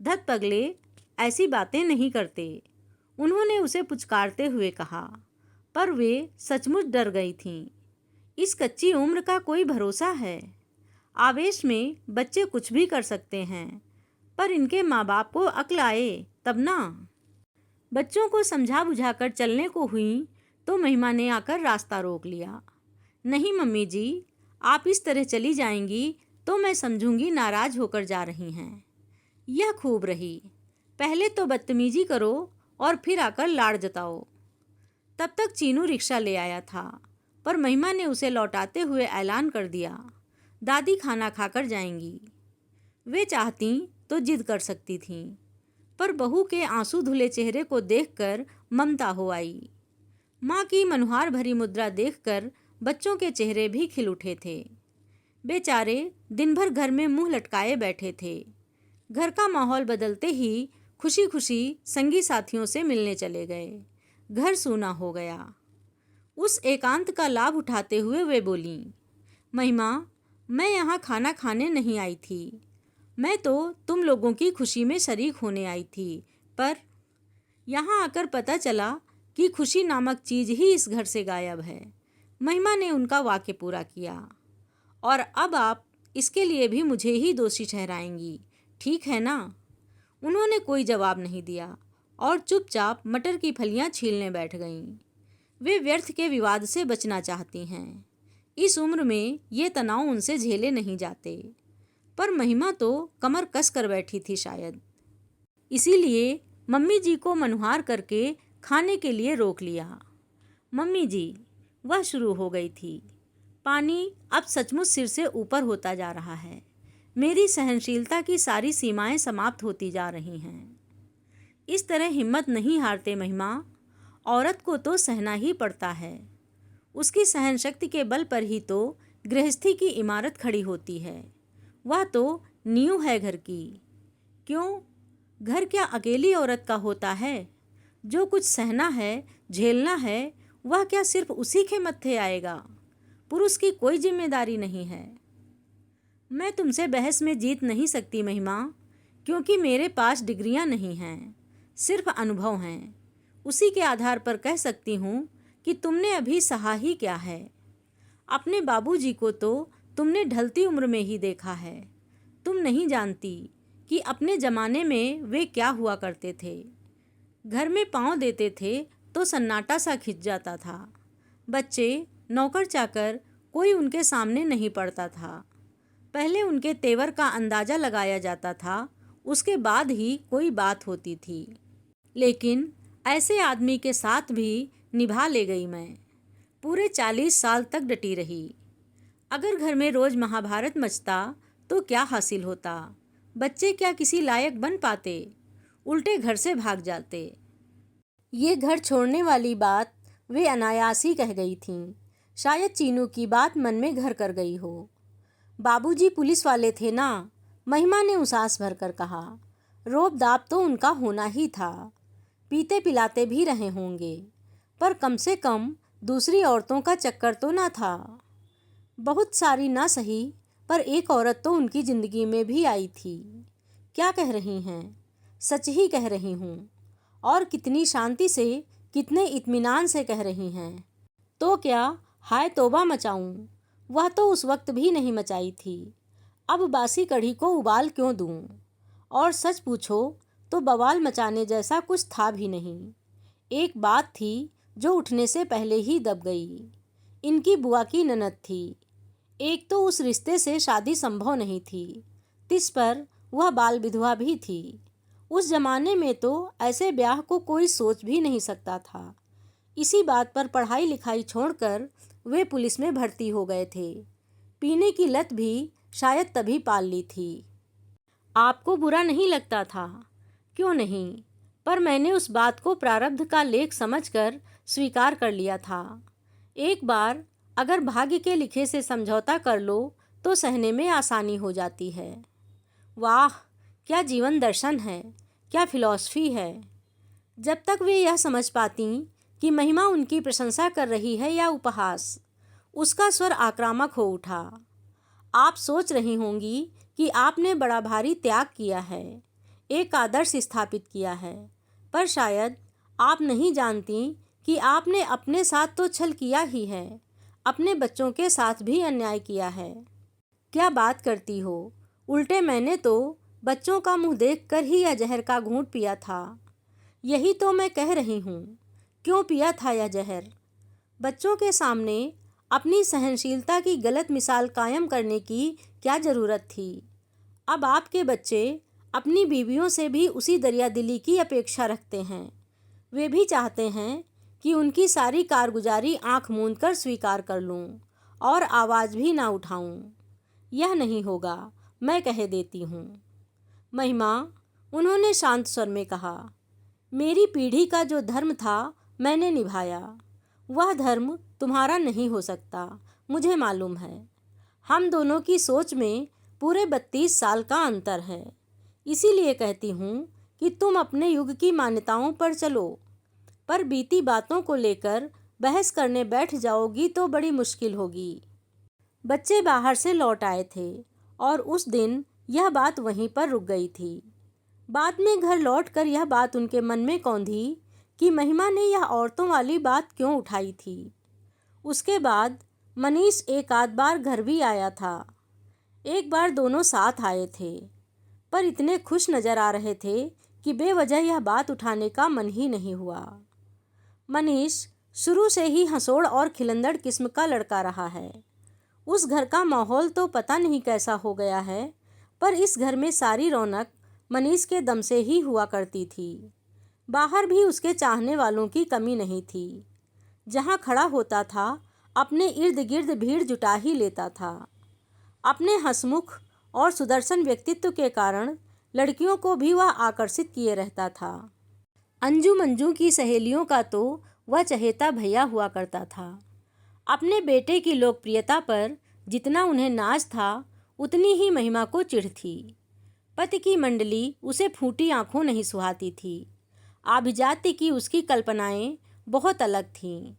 धत पगले, ऐसी बातें नहीं करते, उन्होंने उसे पुचकारते हुए कहा, पर वे सचमुच डर गई थीं। इस कच्ची उम्र का कोई भरोसा है। आवेश में बच्चे कुछ भी कर सकते हैं, पर इनके माँ बाप को अक्ल आए तब ना। बच्चों को समझा बुझाकर चलने को हुई तो महिमा ने आकर रास्ता रोक लिया। नहीं मम्मी जी, आप इस तरह चली जाएंगी तो मैं समझूंगी नाराज होकर जा रही हैं। यह खूब रही, पहले तो बदतमीजी करो और फिर आकर लाड़ जताओ। तब तक चीनू रिक्शा ले आया था, पर महिमा ने उसे लौटाते हुए ऐलान कर दिया, दादी खाना खाकर जाएंगी। वे चाहती तो जिद कर सकती थीं, पर बहू के आंसू धुले चेहरे को देखकर ममता हो आई। माँ की मनुहार भरी मुद्रा देखकर बच्चों के चेहरे भी खिल उठे थे। बेचारे दिन भर घर में मुंह लटकाए बैठे थे। घर का माहौल बदलते ही खुशी खुशी संगी साथियों से मिलने चले गए। घर सूना हो गया। उस एकांत का लाभ उठाते हुए वे बोलीं, महिमा, मैं यहाँ खाना खाने नहीं आई थी, मैं तो तुम लोगों की खुशी में शरीक होने आई थी, पर यहाँ आकर पता चला कि खुशी नामक चीज़ ही इस घर से गायब है। महिमा ने उनका वाक्य पूरा किया। और अब आप इसके लिए भी मुझे ही दोषी ठहराएंगी, ठीक है ना? उन्होंने कोई जवाब नहीं दिया और चुपचाप मटर की फलियां छीलने बैठ गईं। वे व्यर्थ के विवाद से बचना चाहती हैं। इस उम्र में ये तनाव उनसे झेले नहीं जाते, पर महिमा तो कमर कस कर बैठी थी शायद। इसीलिए मम्मी जी को मनुहार करके खाने के लिए रोक लिया। मम्मी जी, वह शुरू हो गई थी, पानी अब सचमुच सिर से ऊपर होता जा रहा है। मेरी सहनशीलता की सारी सीमाएं समाप्त होती जा रही हैं। इस तरह हिम्मत नहीं हारते महिमा, औरत को तो सहना ही पड़ता है। उसकी सहन शक्ति के बल पर ही तो गृहस्थी की इमारत खड़ी होती है। वह तो नींव है घर की। क्यों, घर क्या अकेली औरत का होता है? जो कुछ सहना है, झेलना है, वह क्या सिर्फ उसी के मत्थे आएगा? पुरुष की कोई जिम्मेदारी नहीं है। मैं तुमसे बहस में जीत नहीं सकती महिमा, क्योंकि मेरे पास डिग्रियां नहीं हैं, सिर्फ अनुभव हैं। उसी के आधार पर कह सकती हूँ कि तुमने अभी सहा ही क्या है। अपने बाबूजी को तो तुमने ढलती उम्र में ही देखा है। तुम नहीं जानती कि अपने ज़माने में वे क्या हुआ करते थे। घर में पाँव देते थे तो सन्नाटा सा खिंच जाता था। बच्चे, नौकर चाकर, कोई उनके सामने नहीं पड़ता था। पहले उनके तेवर का अंदाज़ा लगाया जाता था, उसके बाद ही कोई बात होती थी। लेकिन ऐसे आदमी के साथ भी निभा ले गई मैं। पूरे 40 साल तक डटी रही। अगर घर में रोज़ महाभारत मचता तो क्या हासिल होता? बच्चे क्या किसी लायक बन पाते? उल्टे घर से भाग जाते। ये घर छोड़ने वाली बात वे अनायास ही कह गई थीं। शायद चीनू की बात मन में घर कर गई हो। बाबूजी पुलिस वाले थे ना, महिमा ने उसास भरकर कहा। रोब दाब तो उनका होना ही था। पीते पिलाते भी रहे होंगे, पर कम से कम दूसरी औरतों का चक्कर तो ना था। बहुत सारी ना सही, पर एक औरत तो उनकी ज़िंदगी में भी आई थी। क्या कह रही हैं? सच ही कह रही हूँ। और कितनी शांति से, कितने इत्मीनान से कह रही हैं। तो क्या हाय तौबा मचाऊं? वह तो उस वक्त भी नहीं मचाई थी। अब बासी कढ़ी को उबाल क्यों दूं? और सच पूछो तो बवाल मचाने जैसा कुछ था भी नहीं। एक बात थी जो उठने से पहले ही दब गई। इनकी बुआ की ननद थी। एक तो उस रिश्ते से शादी संभव नहीं थी, तिस पर वह बाल विधवा भी थी। उस जमाने में तो ऐसे ब्याह को कोई सोच भी नहीं सकता था। इसी बात पर पढ़ाई लिखाई छोड़कर वे पुलिस में भर्ती हो गए थे। पीने की लत भी शायद तभी पाल ली थी। आपको बुरा नहीं लगता था? क्यों नहीं, पर मैंने उस बात को प्रारब्ध का लेख समझकर स्वीकार कर लिया था। एक बार अगर भाग्य के लिखे से समझौता कर लो तो सहने में आसानी हो जाती है। वाह, क्या जीवन दर्शन है, क्या फिलॉसफी है। जब तक वे यह समझ पाती कि महिमा उनकी प्रशंसा कर रही है या उपहास, उसका स्वर आक्रामक हो उठा। आप सोच रही होंगी कि आपने बड़ा भारी त्याग किया है, एक आदर्श स्थापित किया है, पर शायद आप नहीं जानती कि आपने अपने साथ तो छल किया ही है, अपने बच्चों के साथ भी अन्याय किया है। क्या बात करती हो, उल्टे मैंने तो बच्चों का मुंह देखकर ही यह जहर का घूंट पिया था। यही तो मैं कह रही हूँ, क्यों पिया था यह जहर? बच्चों के सामने अपनी सहनशीलता की गलत मिसाल कायम करने की क्या ज़रूरत थी? अब आपके बच्चे अपनी बीवियों से भी उसी दरियादिली की अपेक्षा रखते हैं। वे भी चाहते हैं कि उनकी सारी कारगुजारी आंख मूंद कर स्वीकार कर लूं और आवाज़ भी ना उठाऊं। यह नहीं होगा, मैं कह देती हूँ। महिमा, उन्होंने शांत स्वर में कहा, मेरी पीढ़ी का जो धर्म था मैंने निभाया। वह धर्म तुम्हारा नहीं हो सकता, मुझे मालूम है। हम दोनों की सोच में पूरे 32 साल का अंतर है। इसीलिए कहती हूँ कि तुम अपने युग की मान्यताओं पर चलो, पर बीती बातों को लेकर बहस करने बैठ जाओगी तो बड़ी मुश्किल होगी। बच्चे बाहर से लौट आए थे और उस दिन यह बात वहीं पर रुक गई थी। बाद में घर लौटकर यह बात उनके मन में कौंधी कि महिमा ने यह औरतों वाली बात क्यों उठाई थी। उसके बाद मनीष एक आध बार घर भी आया था। एक बार दोनों साथ आए थे, पर इतने खुश नजर आ रहे थे कि बेवजह यह बात उठाने का मन ही नहीं हुआ। मनीष शुरू से ही हंसोड़ और खिलंदड़ किस्म का लड़का रहा है। उस घर का माहौल तो पता नहीं कैसा हो गया है, पर इस घर में सारी रौनक मनीष के दम से ही हुआ करती थी। बाहर भी उसके चाहने वालों की कमी नहीं थी। जहाँ खड़ा होता था अपने इर्द गिर्द भीड़ जुटा ही लेता था। अपने हंसमुख और सुदर्शन व्यक्तित्व के कारण लड़कियों को भी वह आकर्षित किए रहता था। अंजू मंजू की सहेलियों का तो वह चहेता भैया हुआ करता था। अपने बेटे की लोकप्रियता पर जितना उन्हें नाज था, उतनी ही महिमा को चिढ़ थी। पति की मंडली उसे फूटी आंखों नहीं सुहाती थी। आभिजात्य की उसकी कल्पनाएं बहुत अलग थीं।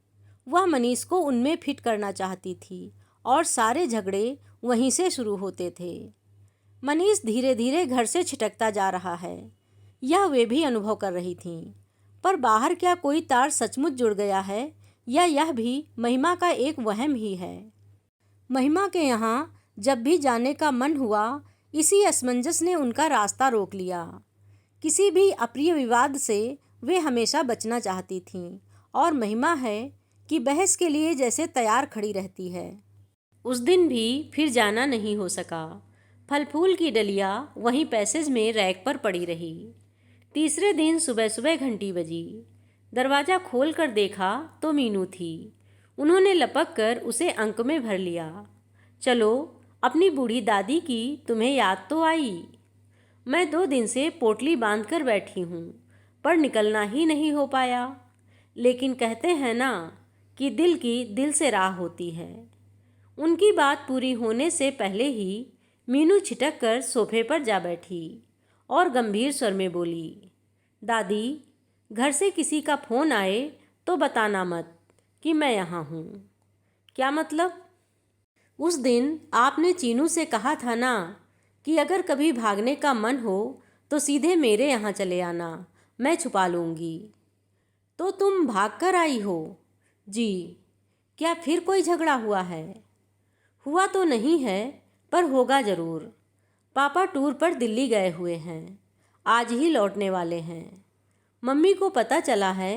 वह मनीष को उनमें फिट करना चाहती थी और सारे झगड़े वहीं से शुरू होते थे। मनीष धीरे धीरे घर से छिटकता जा रहा है, यह वे भी अनुभव कर रही थीं। पर बाहर क्या कोई तार सचमुच जुड़ गया है या यह भी महिमा का एक वहम ही है? महिमा के यहाँ जब भी जाने का मन हुआ, इसी असमंजस ने उनका रास्ता रोक लिया। किसी भी अप्रिय विवाद से वे हमेशा बचना चाहती थीं और महिमा है कि बहस के लिए जैसे तैयार खड़ी रहती है। उस दिन भी फिर जाना नहीं हो सका। फल फूल की डलिया वहीं पैसेज में रैक पर पड़ी रही। तीसरे दिन सुबह सुबह घंटी बजी। दरवाज़ा खोल कर देखा तो मीनू थी। उन्होंने लपक कर उसे अंक में भर लिया। चलो, अपनी बूढ़ी दादी की तुम्हें याद तो आई? मैं 2 दिन से पोटली बांध कर बैठी हूँ, पर निकलना ही नहीं हो पाया। लेकिन कहते हैं ना कि दिल की दिल से राह होती है। उनकी बात पूरी होने से पहले ही मीनू छिटक कर सोफे पर जा बैठी और गंभीर स्वर में बोली, दादी, घर से किसी का फ़ोन आए तो बताना मत कि मैं यहाँ हूँ। क्या मतलब? उस दिन आपने चीनू से कहा था ना कि अगर कभी भागने का मन हो तो सीधे मेरे यहाँ चले आना, मैं छुपा लूँगी। तो तुम भाग कर आई हो? जी। क्या फिर कोई झगड़ा हुआ है? हुआ तो नहीं है, पर होगा ज़रूर। पापा टूर पर दिल्ली गए हुए हैं, आज ही लौटने वाले हैं। मम्मी को पता चला है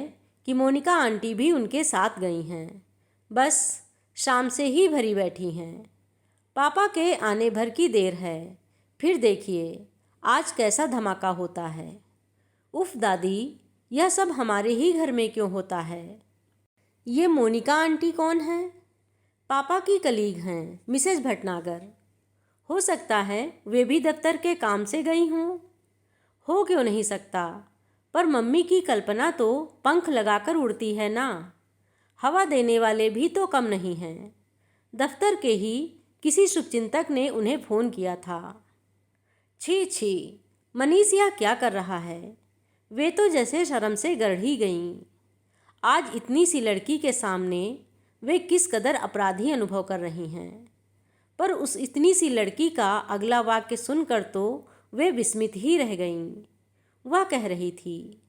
कि मोनिका आंटी भी उनके साथ गई हैं, बस शाम से ही भरी बैठी हैं। पापा के आने भर की देर है, फिर देखिए आज कैसा धमाका होता है। उफ दादी, यह सब हमारे ही घर में क्यों होता है? ये मोनिका आंटी कौन है? पापा की कलीग हैं मिसेज भटनागर। हो सकता है वे भी दफ्तर के काम से गई हों। हो क्यों नहीं सकता, पर मम्मी की कल्पना तो पंख लगाकर उड़ती है ना। हवा देने वाले भी तो कम नहीं हैं। दफ्तर के ही किसी शुभचिंतक ने उन्हें फ़ोन किया था। छी छी, मनीष यह क्या कर रहा है। वे तो जैसे शर्म से गड़ ही गईं। आज इतनी सी लड़की के सामने वे किस कदर अपराधी अनुभव कर रही हैं। पर उस इतनी सी लड़की का अगला वाक्य सुनकर तो वे विस्मित ही रह गईं। वह कह रही थी,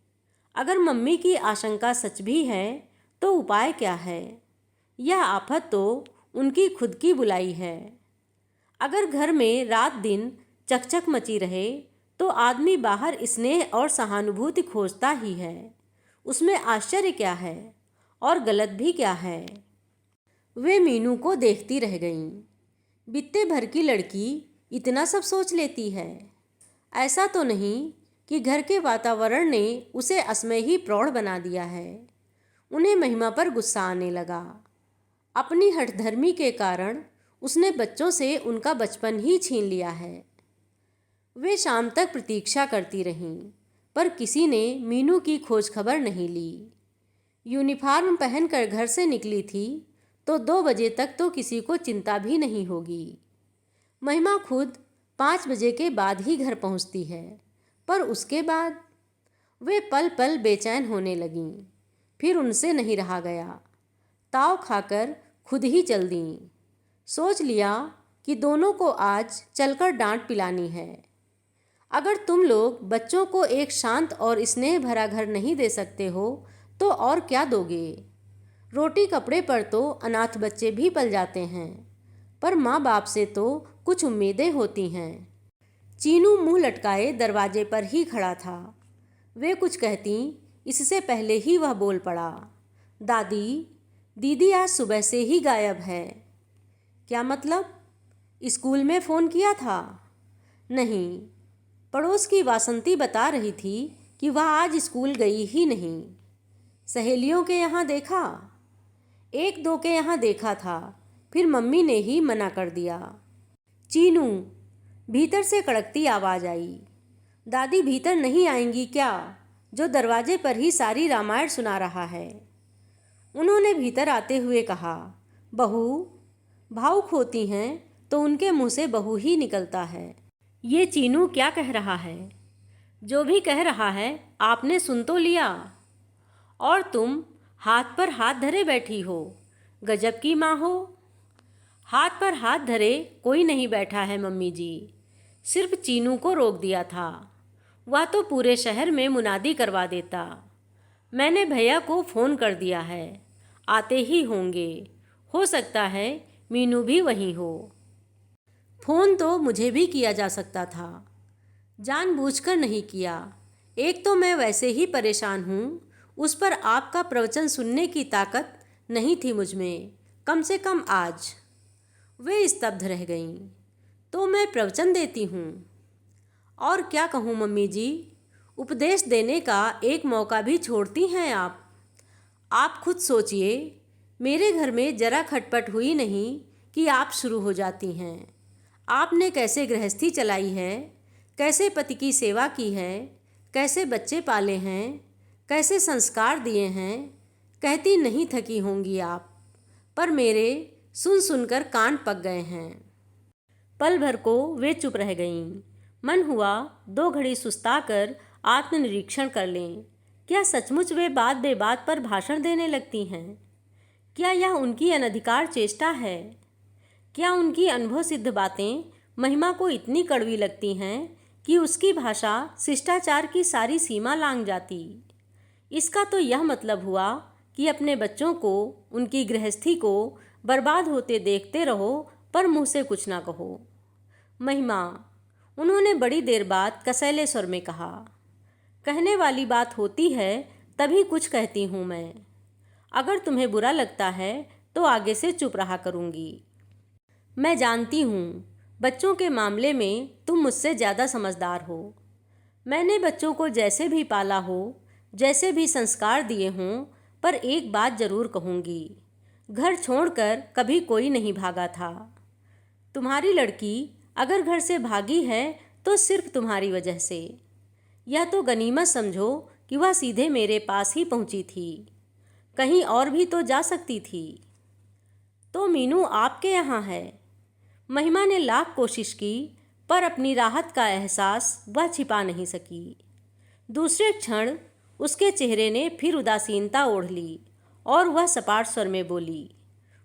अगर मम्मी की आशंका सच भी है तो उपाय क्या है। यह आफत तो उनकी खुद की बुलाई है। अगर घर में रात दिन चकचक मची रहे तो आदमी बाहर स्नेह और सहानुभूति खोजता ही है। उसमें आश्चर्य क्या है और गलत भी क्या है। वे मीनू को देखती रह गईं। बित्ते भर की लड़की इतना सब सोच लेती है। ऐसा तो नहीं कि घर के वातावरण ने उसे असमय ही प्रौढ़ बना दिया है। उन्हें महिमा पर गुस्सा आने लगा। अपनी हठधर्मी के कारण उसने बच्चों से उनका बचपन ही छीन लिया है। वे शाम तक प्रतीक्षा करती रहीं, पर किसी ने मीनू की खोज खबर नहीं ली। यूनिफॉर्म पहनकर घर से निकली थी तो 2 बजे तक तो किसी को चिंता भी नहीं होगी। महिमा खुद 5 बजे के बाद ही घर पहुंचती है, पर उसके बाद वे पल पल बेचैन होने लगीं। फिर उनसे नहीं रहा गया। ताव खाकर खुद ही चल दीं। सोच लिया कि दोनों को आज चलकर डांट पिलानी है। अगर तुम लोग बच्चों को एक शांत और स्नेह भरा घर नहीं दे सकते हो तो और क्या दोगे। रोटी कपड़े पर तो अनाथ बच्चे भी पल जाते हैं, पर माँ बाप से तो कुछ उम्मीदें होती हैं। चीनू मुंह लटकाए दरवाजे पर ही खड़ा था। वे कुछ कहती इससे पहले ही वह बोल पड़ा, दादी, दीदी आज सुबह से ही गायब है। क्या मतलब? स्कूल में फ़ोन किया था? नहीं, पड़ोस की वासंती बता रही थी कि वह आज स्कूल गई ही नहीं। सहेलियों के यहाँ देखा? 1-2 के यहाँ देखा था, फिर मम्मी ने ही मना कर दिया। चीनू, भीतर से कड़कती आवाज़ आई। दादी भीतर नहीं आएंगी क्या, जो दरवाजे पर ही सारी रामायण सुना रहा है। उन्होंने भीतर आते हुए कहा, बहू, भावुक होती हैं तो उनके मुंह से बहू ही निकलता है। ये चीनू क्या कह रहा है? जो भी कह रहा है आपने सुन तो लिया। और तुम हाथ पर हाथ धरे बैठी हो। गजब की माँ हो। हाथ पर हाथ धरे कोई नहीं बैठा है मम्मी जी, सिर्फ चीनू को रोक दिया था। वह तो पूरे शहर में मुनादी करवा देता। मैंने भैया को फ़ोन कर दिया है, आते ही होंगे। हो सकता है मीनू भी वहीं हो। फ़ोन तो मुझे भी किया जा सकता था, जानबूझकर नहीं किया। एक तो मैं वैसे ही परेशान हूँ, उस पर आपका प्रवचन सुनने की ताकत नहीं थी मुझ में, कम से कम आज। वे स्तब्ध रह गईं। तो मैं प्रवचन देती हूँ? और क्या कहूँ मम्मी जी, उपदेश देने का एक मौका भी छोड़ती हैं आप। आप खुद सोचिए, मेरे घर में जरा खटपट हुई नहीं कि आप शुरू हो जाती हैं। आपने कैसे गृहस्थी चलाई है, कैसे पति की सेवा की है, कैसे बच्चे पाले हैं, कैसे संस्कार दिए हैं, कहती नहीं थकी होंगी आप। पर मेरे सुन सुनकर कान पक गए हैं। पल भर को वे चुप रह गईं। मन हुआ 2 घड़ी सुस्ताकर आत्मनिरीक्षण कर लें। क्या सचमुच वे बात बेबात पर भाषण देने लगती हैं? क्या यह उनकी अनधिकार चेष्टा है? क्या उनकी अनुभव सिद्ध बातें महिमा को इतनी कड़वी लगती हैं कि उसकी भाषा शिष्टाचार की सारी सीमा लांघ जाती? इसका तो यह मतलब हुआ कि अपने बच्चों को, उनकी गृहस्थी को बर्बाद होते देखते रहो, पर मुँह से कुछ ना कहो। महिमा, उन्होंने बड़ी देर बाद कसैले स्वर में कहा, कहने वाली बात होती है तभी कुछ कहती हूँ मैं। अगर तुम्हें बुरा लगता है तो आगे से चुप रहा करूँगी। मैं जानती हूँ बच्चों के मामले में तुम मुझसे ज़्यादा समझदार हो। मैंने बच्चों को जैसे भी पाला हो, जैसे भी संस्कार दिए हों, पर एक बात ज़रूर कहूँगी, घर छोड़कर कभी कोई नहीं भागा था। तुम्हारी लड़की अगर घर से भागी है तो सिर्फ तुम्हारी वजह से। यह तो गनीमत समझो कि वह सीधे मेरे पास ही पहुंची थी, कहीं और भी तो जा सकती थी। तो मीनू आपके यहाँ है। महिमा ने लाख कोशिश की, पर अपनी राहत का एहसास वह छिपा नहीं सकी। दूसरे क्षण उसके चेहरे ने फिर उदासीनता ओढ़ ली और वह सपाट स्वर में बोली,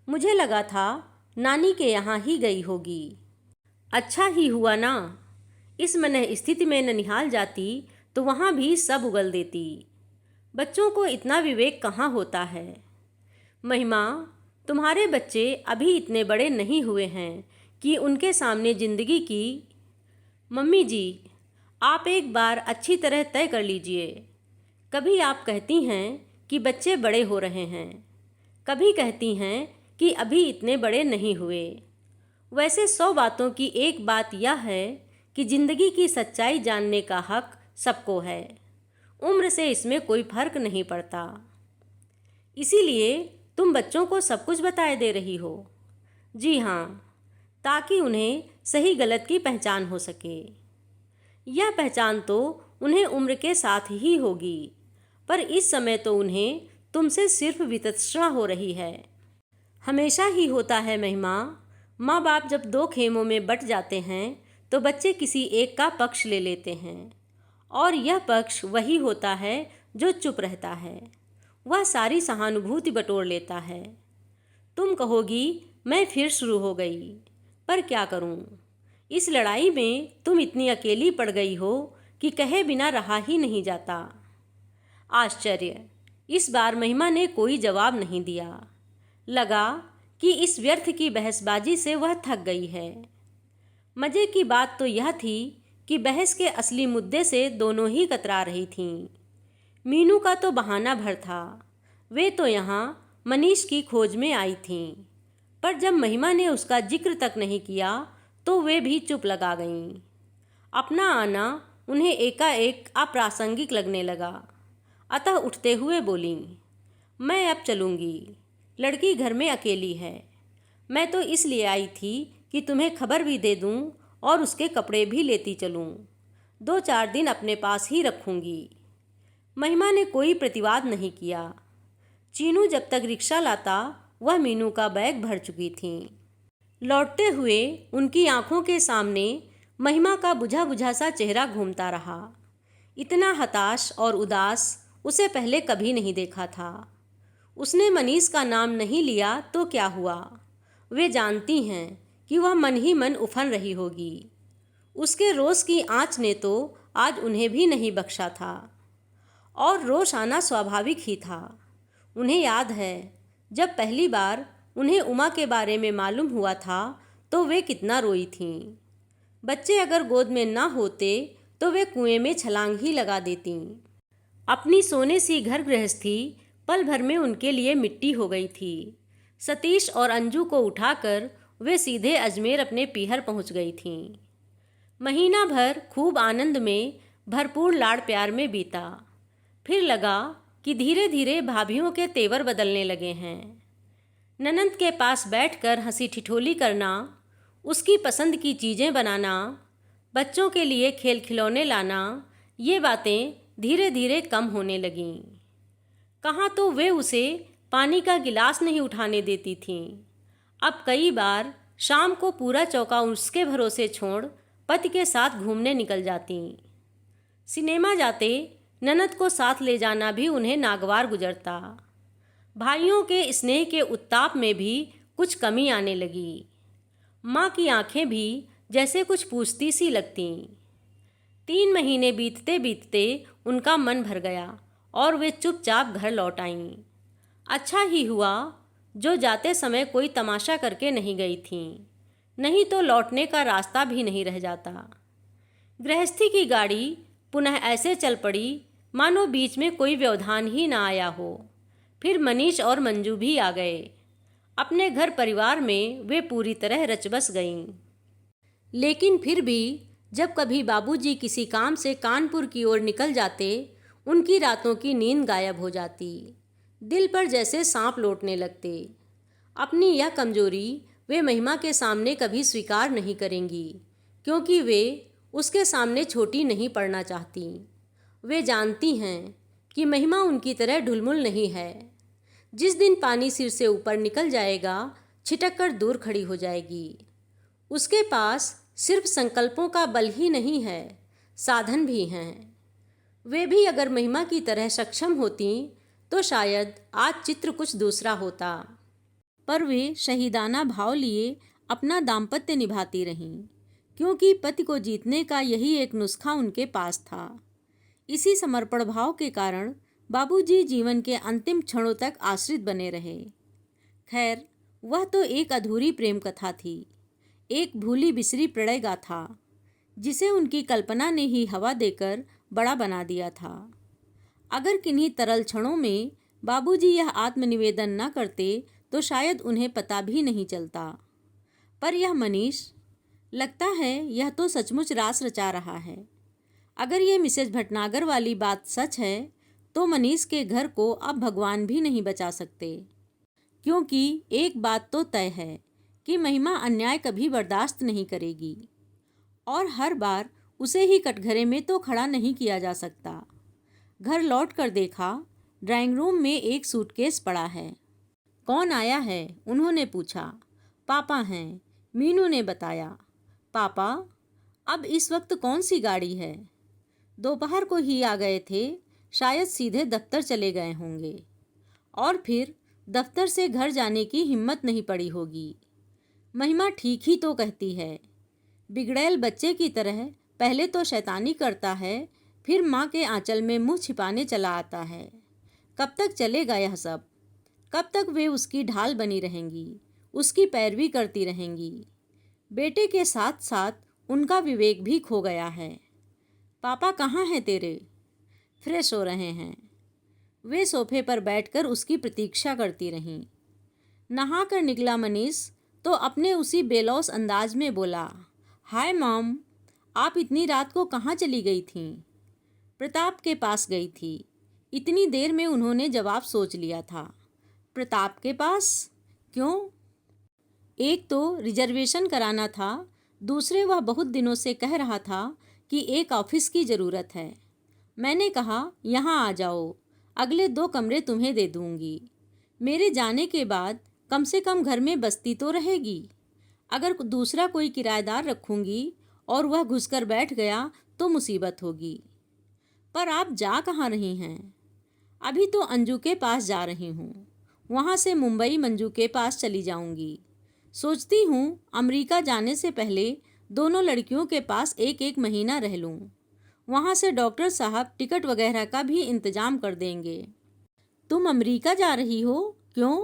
मुझे लगा था नानी के यहाँ ही गई होगी। अच्छा ही हुआ ना। इस मनह स्थिति में ननिहाल जाती तो वहाँ भी सब उगल देती। बच्चों को इतना विवेक कहाँ होता है। महिमा, तुम्हारे बच्चे अभी इतने बड़े नहीं हुए हैं कि उनके सामने जिंदगी की। मम्मी जी, आप एक बार अच्छी तरह तय कर लीजिए। कभी आप कहती हैं कि बच्चे बड़े हो रहे हैं, कभी कहती हैं कि अभी इतने बड़े नहीं हुए। वैसे 100 बातों की एक बात यह है कि जिंदगी की सच्चाई जानने का हक सबको है। उम्र से इसमें कोई फर्क नहीं पड़ता। इसीलिए तुम बच्चों को सब कुछ बताए दे रही हो। जी हाँ, ताकि उन्हें सही गलत की पहचान हो सके। यह पहचान तो उन्हें उम्र के साथ ही होगी, पर इस समय तो उन्हें तुमसे सिर्फ वितृष्णा हो रही है। हमेशा ही होता है महिमा। माँ बाप जब 2 खेमों में बट जाते हैं तो बच्चे किसी एक का पक्ष ले लेते हैं, और यह पक्ष वही होता है जो चुप रहता है। वह सारी सहानुभूति बटोर लेता है। तुम कहोगी मैं फिर शुरू हो गई, पर क्या करूं? इस लड़ाई में तुम इतनी अकेली पड़ गई हो कि कहे बिना रहा ही नहीं जाता। आश्चर्य, इस बार महिमा ने कोई जवाब नहीं दिया। लगा कि इस व्यर्थ की बहसबाजी से वह थक गई है। मज़े की बात तो यह थी कि बहस के असली मुद्दे से दोनों ही कतरा रही थीं। मीनू का तो बहाना भर था, वे तो यहाँ मनीष की खोज में आई थीं, पर जब महिमा ने उसका जिक्र तक नहीं किया तो वे भी चुप लगा गईं। अपना आना उन्हें एकाएक अप्रासंगिक लगने लगा, अतः उठते हुए बोलीं, मैं अब चलूँगी। लड़की घर में अकेली है। मैं तो इसलिए आई थी कि तुम्हें खबर भी दे दूं और उसके कपड़े भी लेती चलूं। 2-4 दिन अपने पास ही रखूंगी। महिमा ने कोई प्रतिवाद नहीं किया। चीनू जब तक रिक्शा लाता वह मीनू का बैग भर चुकी थी। लौटते हुए उनकी आंखों के सामने महिमा का बुझा बुझा सा चेहरा घूमता रहा। इतना हताश और उदास उसे पहले कभी नहीं देखा था। उसने मनीष का नाम नहीं लिया तो क्या हुआ? वे जानती हैं कि वह मन ही मन उफन रही होगी। उसके रोष की आँच ने तो आज उन्हें भी नहीं बख्शा था, और रोष आना स्वाभाविक ही था। उन्हें याद है जब पहली बार उन्हें उमा के बारे में मालूम हुआ था तो वे कितना रोई थीं। बच्चे अगर गोद में ना होते तो वे कुएं में छलांग ही लगा देतीं। अपनी सोने सी घर गृहस्थी पल भर में उनके लिए मिट्टी हो गई थी। सतीश और अंजू को उठाकर वे सीधे अजमेर अपने पीहर पहुंच गई थीं। महीना भर खूब आनंद में भरपूर लाड़ प्यार में बीता। फिर लगा कि धीरे धीरे भाभियों के तेवर बदलने लगे हैं। ननंद के पास बैठकर हंसी ठिठोली करना, उसकी पसंद की चीज़ें बनाना, बच्चों के लिए खेल खिलौने लाना, ये बातें धीरे धीरे कम होने लगीं। कहाँ तो वे उसे पानी का गिलास नहीं उठाने देती थीं। अब कई बार शाम को पूरा चौका उसके भरोसे छोड़ पति के साथ घूमने निकल जाती। सिनेमा जाते ननद को साथ ले जाना भी उन्हें नागवार गुजरता। भाइयों के स्नेह के उत्ताप में भी कुछ कमी आने लगी। माँ की आंखें भी जैसे कुछ पूछती सी लगतीं। 3 महीने बीतते बीतते उनका मन भर गया और वे चुपचाप घर लौट आईं। अच्छा ही हुआ जो जाते समय कोई तमाशा करके नहीं गई थीं, नहीं तो लौटने का रास्ता भी नहीं रह जाता। गृहस्थी की गाड़ी पुनः ऐसे चल पड़ी मानो बीच में कोई व्यवधान ही ना आया हो। फिर मनीष और मंजू भी आ गए। अपने घर परिवार में वे पूरी तरह रचबस गईं। लेकिन फिर भी जब कभी बाबूजी किसी काम से कानपुर की ओर निकल जाते, उनकी रातों की नींद गायब हो जाती। दिल पर जैसे सांप लौटने लगते। अपनी यह कमजोरी वे महिमा के सामने कभी स्वीकार नहीं करेंगी, क्योंकि वे उसके सामने छोटी नहीं पड़ना चाहती। वे जानती हैं कि महिमा उनकी तरह ढुलमुल नहीं है। जिस दिन पानी सिर से ऊपर निकल जाएगा, छिटक कर दूर खड़ी हो जाएगी। उसके पास सिर्फ संकल्पों का बल ही नहीं है, साधन भी हैं। वे भी अगर महिमा की तरह सक्षम होती तो शायद आज चित्र कुछ दूसरा होता। पर वे शहीदाना भाव लिए अपना दाम्पत्य निभाती रहीं, क्योंकि पति को जीतने का यही एक नुस्खा उनके पास था। इसी समर्पण भाव के कारण बाबूजी जीवन के अंतिम क्षणों तक आश्रित बने रहे। खैर, वह तो एक अधूरी प्रेम कथा थी, एक भूली बिसरी प्रणय गाथा, जिसे उनकी कल्पना ने ही हवा देकर बड़ा बना दिया था। अगर किन्हीं तरल क्षणों में बाबूजी यह आत्मनिवेदन न करते तो शायद उन्हें पता भी नहीं चलता। पर यह मनीष, लगता है यह तो सचमुच रास रचा रहा है। अगर ये मिसेज भटनागर वाली बात सच है तो मनीष के घर को अब भगवान भी नहीं बचा सकते, क्योंकि एक बात तो तय है कि महिमा अन्याय कभी बर्दाश्त नहीं करेगी, और हर बार उसे ही कटघरे में तो खड़ा नहीं किया जा सकता। घर लौट कर देखा, ड्राइंग रूम में एक सूटकेस पड़ा है। कौन आया है? उन्होंने पूछा। पापा हैं, मीनू ने बताया। पापा, अब इस वक्त कौन सी गाड़ी है? दोपहर को ही आ गए थे, शायद सीधे दफ्तर चले गए होंगे, और फिर दफ्तर से घर जाने की हिम्मत नहीं पड़ी होगी। महिमा ठीक ही तो कहती है। बिगड़ैल बच्चे की तरह पहले तो शैतानी करता है, फिर माँ के आंचल में मुंह छिपाने चला आता है। कब तक चलेगा यह सब? कब तक वे उसकी ढाल बनी रहेंगी, उसकी पैरवी करती रहेंगी? बेटे के साथ साथ उनका विवेक भी खो गया है। पापा कहाँ हैं तेरे? फ्रेश हो रहे हैं। वे सोफे पर बैठकर उसकी प्रतीक्षा करती रहीं। नहा कर निकला मनीष तो अपने उसी बेलौस अंदाज में बोला, हाय मॉम, आप इतनी रात को कहाँ चली गई थीं? प्रताप के पास गई थी। इतनी देर में उन्होंने जवाब सोच लिया था। प्रताप के पास? क्यों? एक तो रिजर्वेशन कराना था, दूसरे वह बहुत दिनों से कह रहा था कि एक ऑफिस की ज़रूरत है। मैंने कहा यहाँ आ जाओ, अगले 2 कमरे तुम्हें दे दूँगी। मेरे जाने के बाद कम से कम घर में बस्ती तो रहेगी। अगर दूसरा कोई किराएदार रखूँगी और वह घुसकर बैठ गया तो मुसीबत होगी। पर आप जा कहाँ रही हैं? अभी तो अंजू के पास जा रही हूँ, वहाँ से मुंबई मंजू के पास चली जाऊँगी। सोचती हूँ अमेरिका जाने से पहले दोनों लड़कियों के पास 1-1 महीना रह लूँ। वहाँ से डॉक्टर साहब टिकट वगैरह का भी इंतजाम कर देंगे। तुम अमेरिका जा रही हो? क्यों?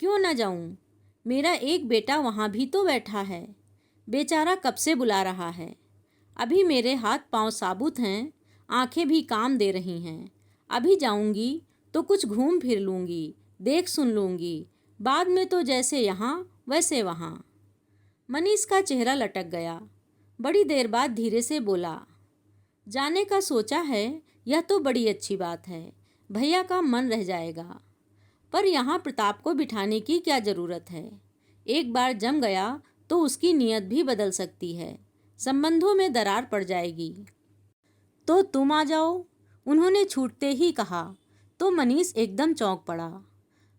क्यों ना जाऊँ? मेरा एक बेटा वहाँ भी तो बैठा है, बेचारा कब से बुला रहा है। अभी मेरे हाथ पांव साबुत हैं, आंखें भी काम दे रही हैं। अभी जाऊँगी तो कुछ घूम फिर लूँगी, देख सुन लूँगी, बाद में तो जैसे यहाँ वैसे वहाँ। मनीष का चेहरा लटक गया। बड़ी देर बाद धीरे से बोला, जाने का सोचा है, यह तो बड़ी अच्छी बात है, भैया का मन रह जाएगा। पर यहाँ प्रताप को बिठाने की क्या ज़रूरत है? एक बार जम गया तो उसकी नीयत भी बदल सकती है, संबंधों में दरार पड़ जाएगी। तो तुम आ जाओ, उन्होंने छूटते ही कहा तो मनीष एकदम चौंक पड़ा।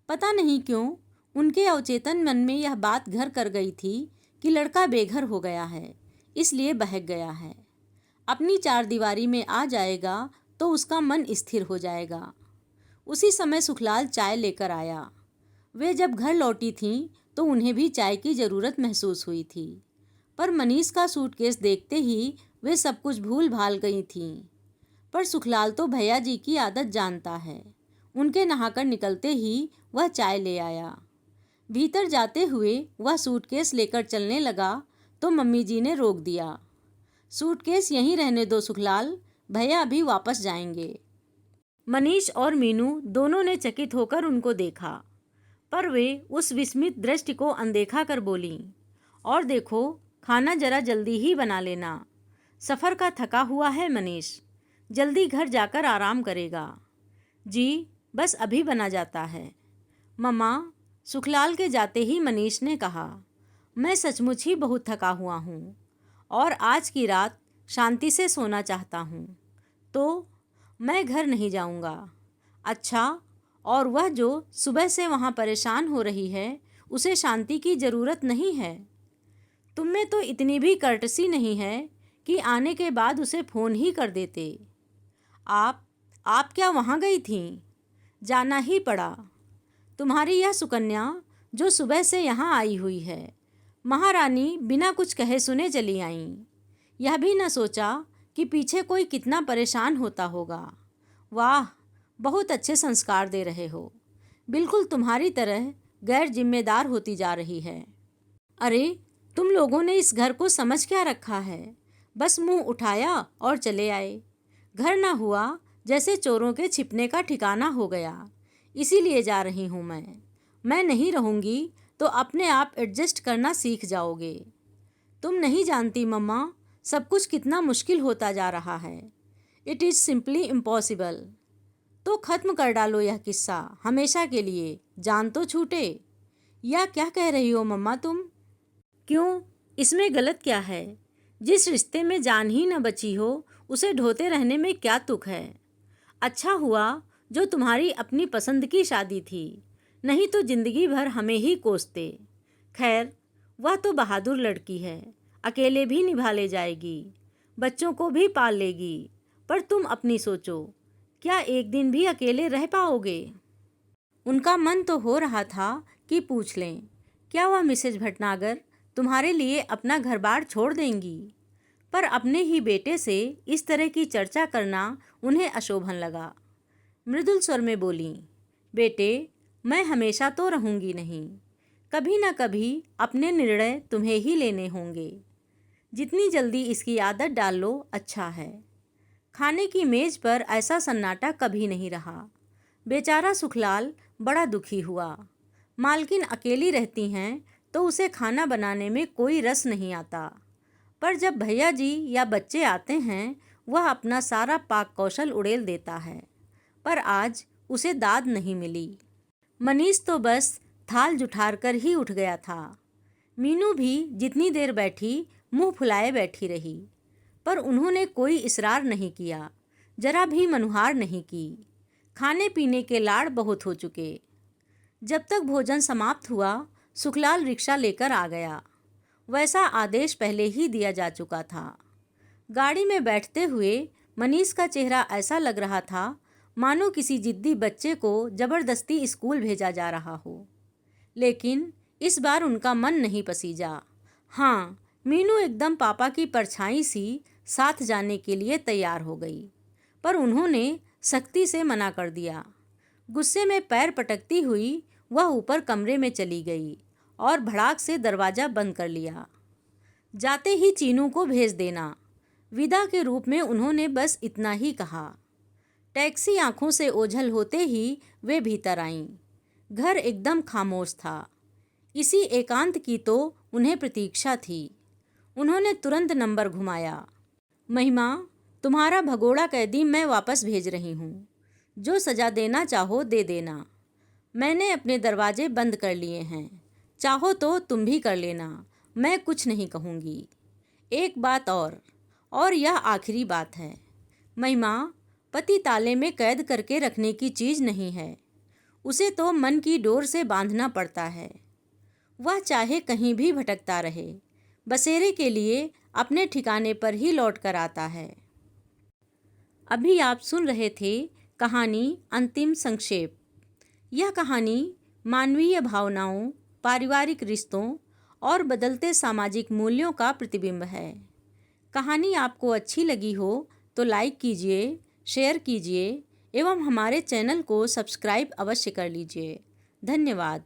पता नहीं क्यों उनके अवचेतन मन में यह बात घर कर गई थी कि लड़का बेघर हो गया है, इसलिए बहक गया है। अपनी 4 दीवारी में आ जाएगा तो उसका मन स्थिर हो जाएगा। उसी समय सुखलाल चाय लेकर आया। वे जब घर लौटी थीं तो उन्हें भी चाय की ज़रूरत महसूस हुई थी, पर मनीष का सूटकेस देखते ही वे सब कुछ भूल भाल गई थीं। पर सुखलाल तो भैया जी की आदत जानता है। उनके नहाकर निकलते ही वह चाय ले आया। भीतर जाते हुए वह सूटकेस लेकर चलने लगा तो मम्मी जी ने रोक दिया। सूटकेस यहीं रहने दो सुखलाल, भैया अभी वापस जाएंगे। मनीष और मीनू दोनों ने चकित होकर उनको देखा, पर वे उस विस्मित दृष्टि को अनदेखा कर बोलीं, और देखो, खाना जरा जल्दी ही बना लेना। सफ़र का थका हुआ है मनीष, जल्दी घर जाकर आराम करेगा। जी, बस अभी बना जाता है। मम्मा, सुखलाल के जाते ही मनीष ने कहा, मैं सचमुच ही बहुत थका हुआ हूँ और आज की रात शांति से सोना चाहता हूँ, तो मैं घर नहीं जाऊँगा। अच्छा, और वह जो सुबह से वहाँ परेशान हो रही है, उसे शांति की ज़रूरत नहीं है। तुम में तो इतनी भी कर्टसी नहीं है कि आने के बाद उसे फ़ोन ही कर देते। आप क्या वहाँ गई थीं? जाना ही पड़ा। तुम्हारी यह सुकन्या जो सुबह से यहाँ आई हुई है, महारानी बिना कुछ कहे सुने चली आईं। यह भी न सोचा कि पीछे कोई कितना परेशान होता होगा। वाह, बहुत अच्छे संस्कार दे रहे हो। बिल्कुल तुम्हारी तरह गैर जिम्मेदार होती जा रही है। अरे, तुम लोगों ने इस घर को समझ क्या रखा है? बस मुंह उठाया और चले आए। घर ना हुआ जैसे चोरों के छिपने का ठिकाना हो गया। इसीलिए जा रही हूँ मैं नहीं रहूँगी तो अपने आप एडजस्ट करना सीख जाओगे। तुम नहीं जानती मम्मा, सब कुछ कितना मुश्किल होता जा रहा है। It is simply impossible. तो ख़त्म कर डालो यह किस्सा हमेशा के लिए, जान तो छूटे। या क्या कह रही हो मम्मा तुम? क्यों, इसमें गलत क्या है? जिस रिश्ते में जान ही न बची हो उसे ढोते रहने में क्या तुक है? अच्छा हुआ जो तुम्हारी अपनी पसंद की शादी थी, नहीं तो जिंदगी भर हमें ही कोसते। खैर, वह तो बहादुर लड़की है, अकेले भी निभा ले जाएगी, बच्चों को भी पाल लेगी। पर तुम अपनी सोचो, क्या एक दिन भी अकेले रह पाओगे? उनका मन तो हो रहा था कि पूछ लें, क्या वह मिसेज भटनागर तुम्हारे लिए अपना घर बार छोड़ देंगी? पर अपने ही बेटे से इस तरह की चर्चा करना उन्हें अशोभन लगा। मृदुल स्वर में बोलीं, बेटे, मैं हमेशा तो रहूंगी नहीं, कभी न कभी अपने निर्णय तुम्हें ही लेने होंगे। जितनी जल्दी इसकी आदत डाल लो अच्छा है। खाने की मेज पर ऐसा सन्नाटा कभी नहीं रहा। बेचारा सुखलाल बड़ा दुखी हुआ। मालकिन अकेली रहती हैं तो उसे खाना बनाने में कोई रस नहीं आता, पर जब भैया जी या बच्चे आते हैं वह अपना सारा पाक कौशल उड़ेल देता है। पर आज उसे दाद नहीं मिली। मनीष तो बस थाल जुठार कर ही उठ गया था। मीनू भी जितनी देर बैठी मुंह फुलाए बैठी रही, पर उन्होंने कोई इसरार नहीं किया, जरा भी मनुहार नहीं की। खाने पीने के लाड़ बहुत हो चुके। जब तक भोजन समाप्त हुआ सुखलाल रिक्शा लेकर आ गया। वैसा आदेश पहले ही दिया जा चुका था। गाड़ी में बैठते हुए मनीष का चेहरा ऐसा लग रहा था मानो किसी जिद्दी बच्चे को जबरदस्ती स्कूल भेजा जा रहा हो। लेकिन इस बार उनका मन नहीं पसीजा। हाँ, मीनू एकदम पापा की परछाई सी साथ जाने के लिए तैयार हो गई, पर उन्होंने सख्ती से मना कर दिया। गुस्से में पैर पटकती हुई वह ऊपर कमरे में चली गई और भड़ाक से दरवाज़ा बंद कर लिया। जाते ही चीनू को भेज देना, विदा के रूप में उन्होंने बस इतना ही कहा। टैक्सी आंखों से ओझल होते ही वे भीतर आईं। घर एकदम खामोश था। इसी एकांत की तो उन्हें प्रतीक्षा थी। उन्होंने तुरंत नंबर घुमाया। महिमा, तुम्हारा भगोड़ा कैदी मैं वापस भेज रही हूँ। जो सज़ा देना चाहो दे देना। मैंने अपने दरवाजे बंद कर लिए हैं, चाहो तो तुम भी कर लेना, मैं कुछ नहीं कहूँगी। एक बात और यह आखिरी बात है। महिमा, पति ताले में कैद करके रखने की चीज़ नहीं है, उसे तो मन की डोर से बांधना पड़ता है। वह चाहे कहीं भी भटकता रहे, बसेरे के लिए अपने ठिकाने पर ही लौट कर आता है। अभी आप सुन रहे थे कहानी अंतिम संक्षेप। यह कहानी मानवीय भावनाओं, पारिवारिक रिश्तों और बदलते सामाजिक मूल्यों का प्रतिबिंब है। कहानी आपको अच्छी लगी हो तो लाइक कीजिए, शेयर कीजिए एवं हमारे चैनल को सब्सक्राइब अवश्य कर लीजिए। धन्यवाद।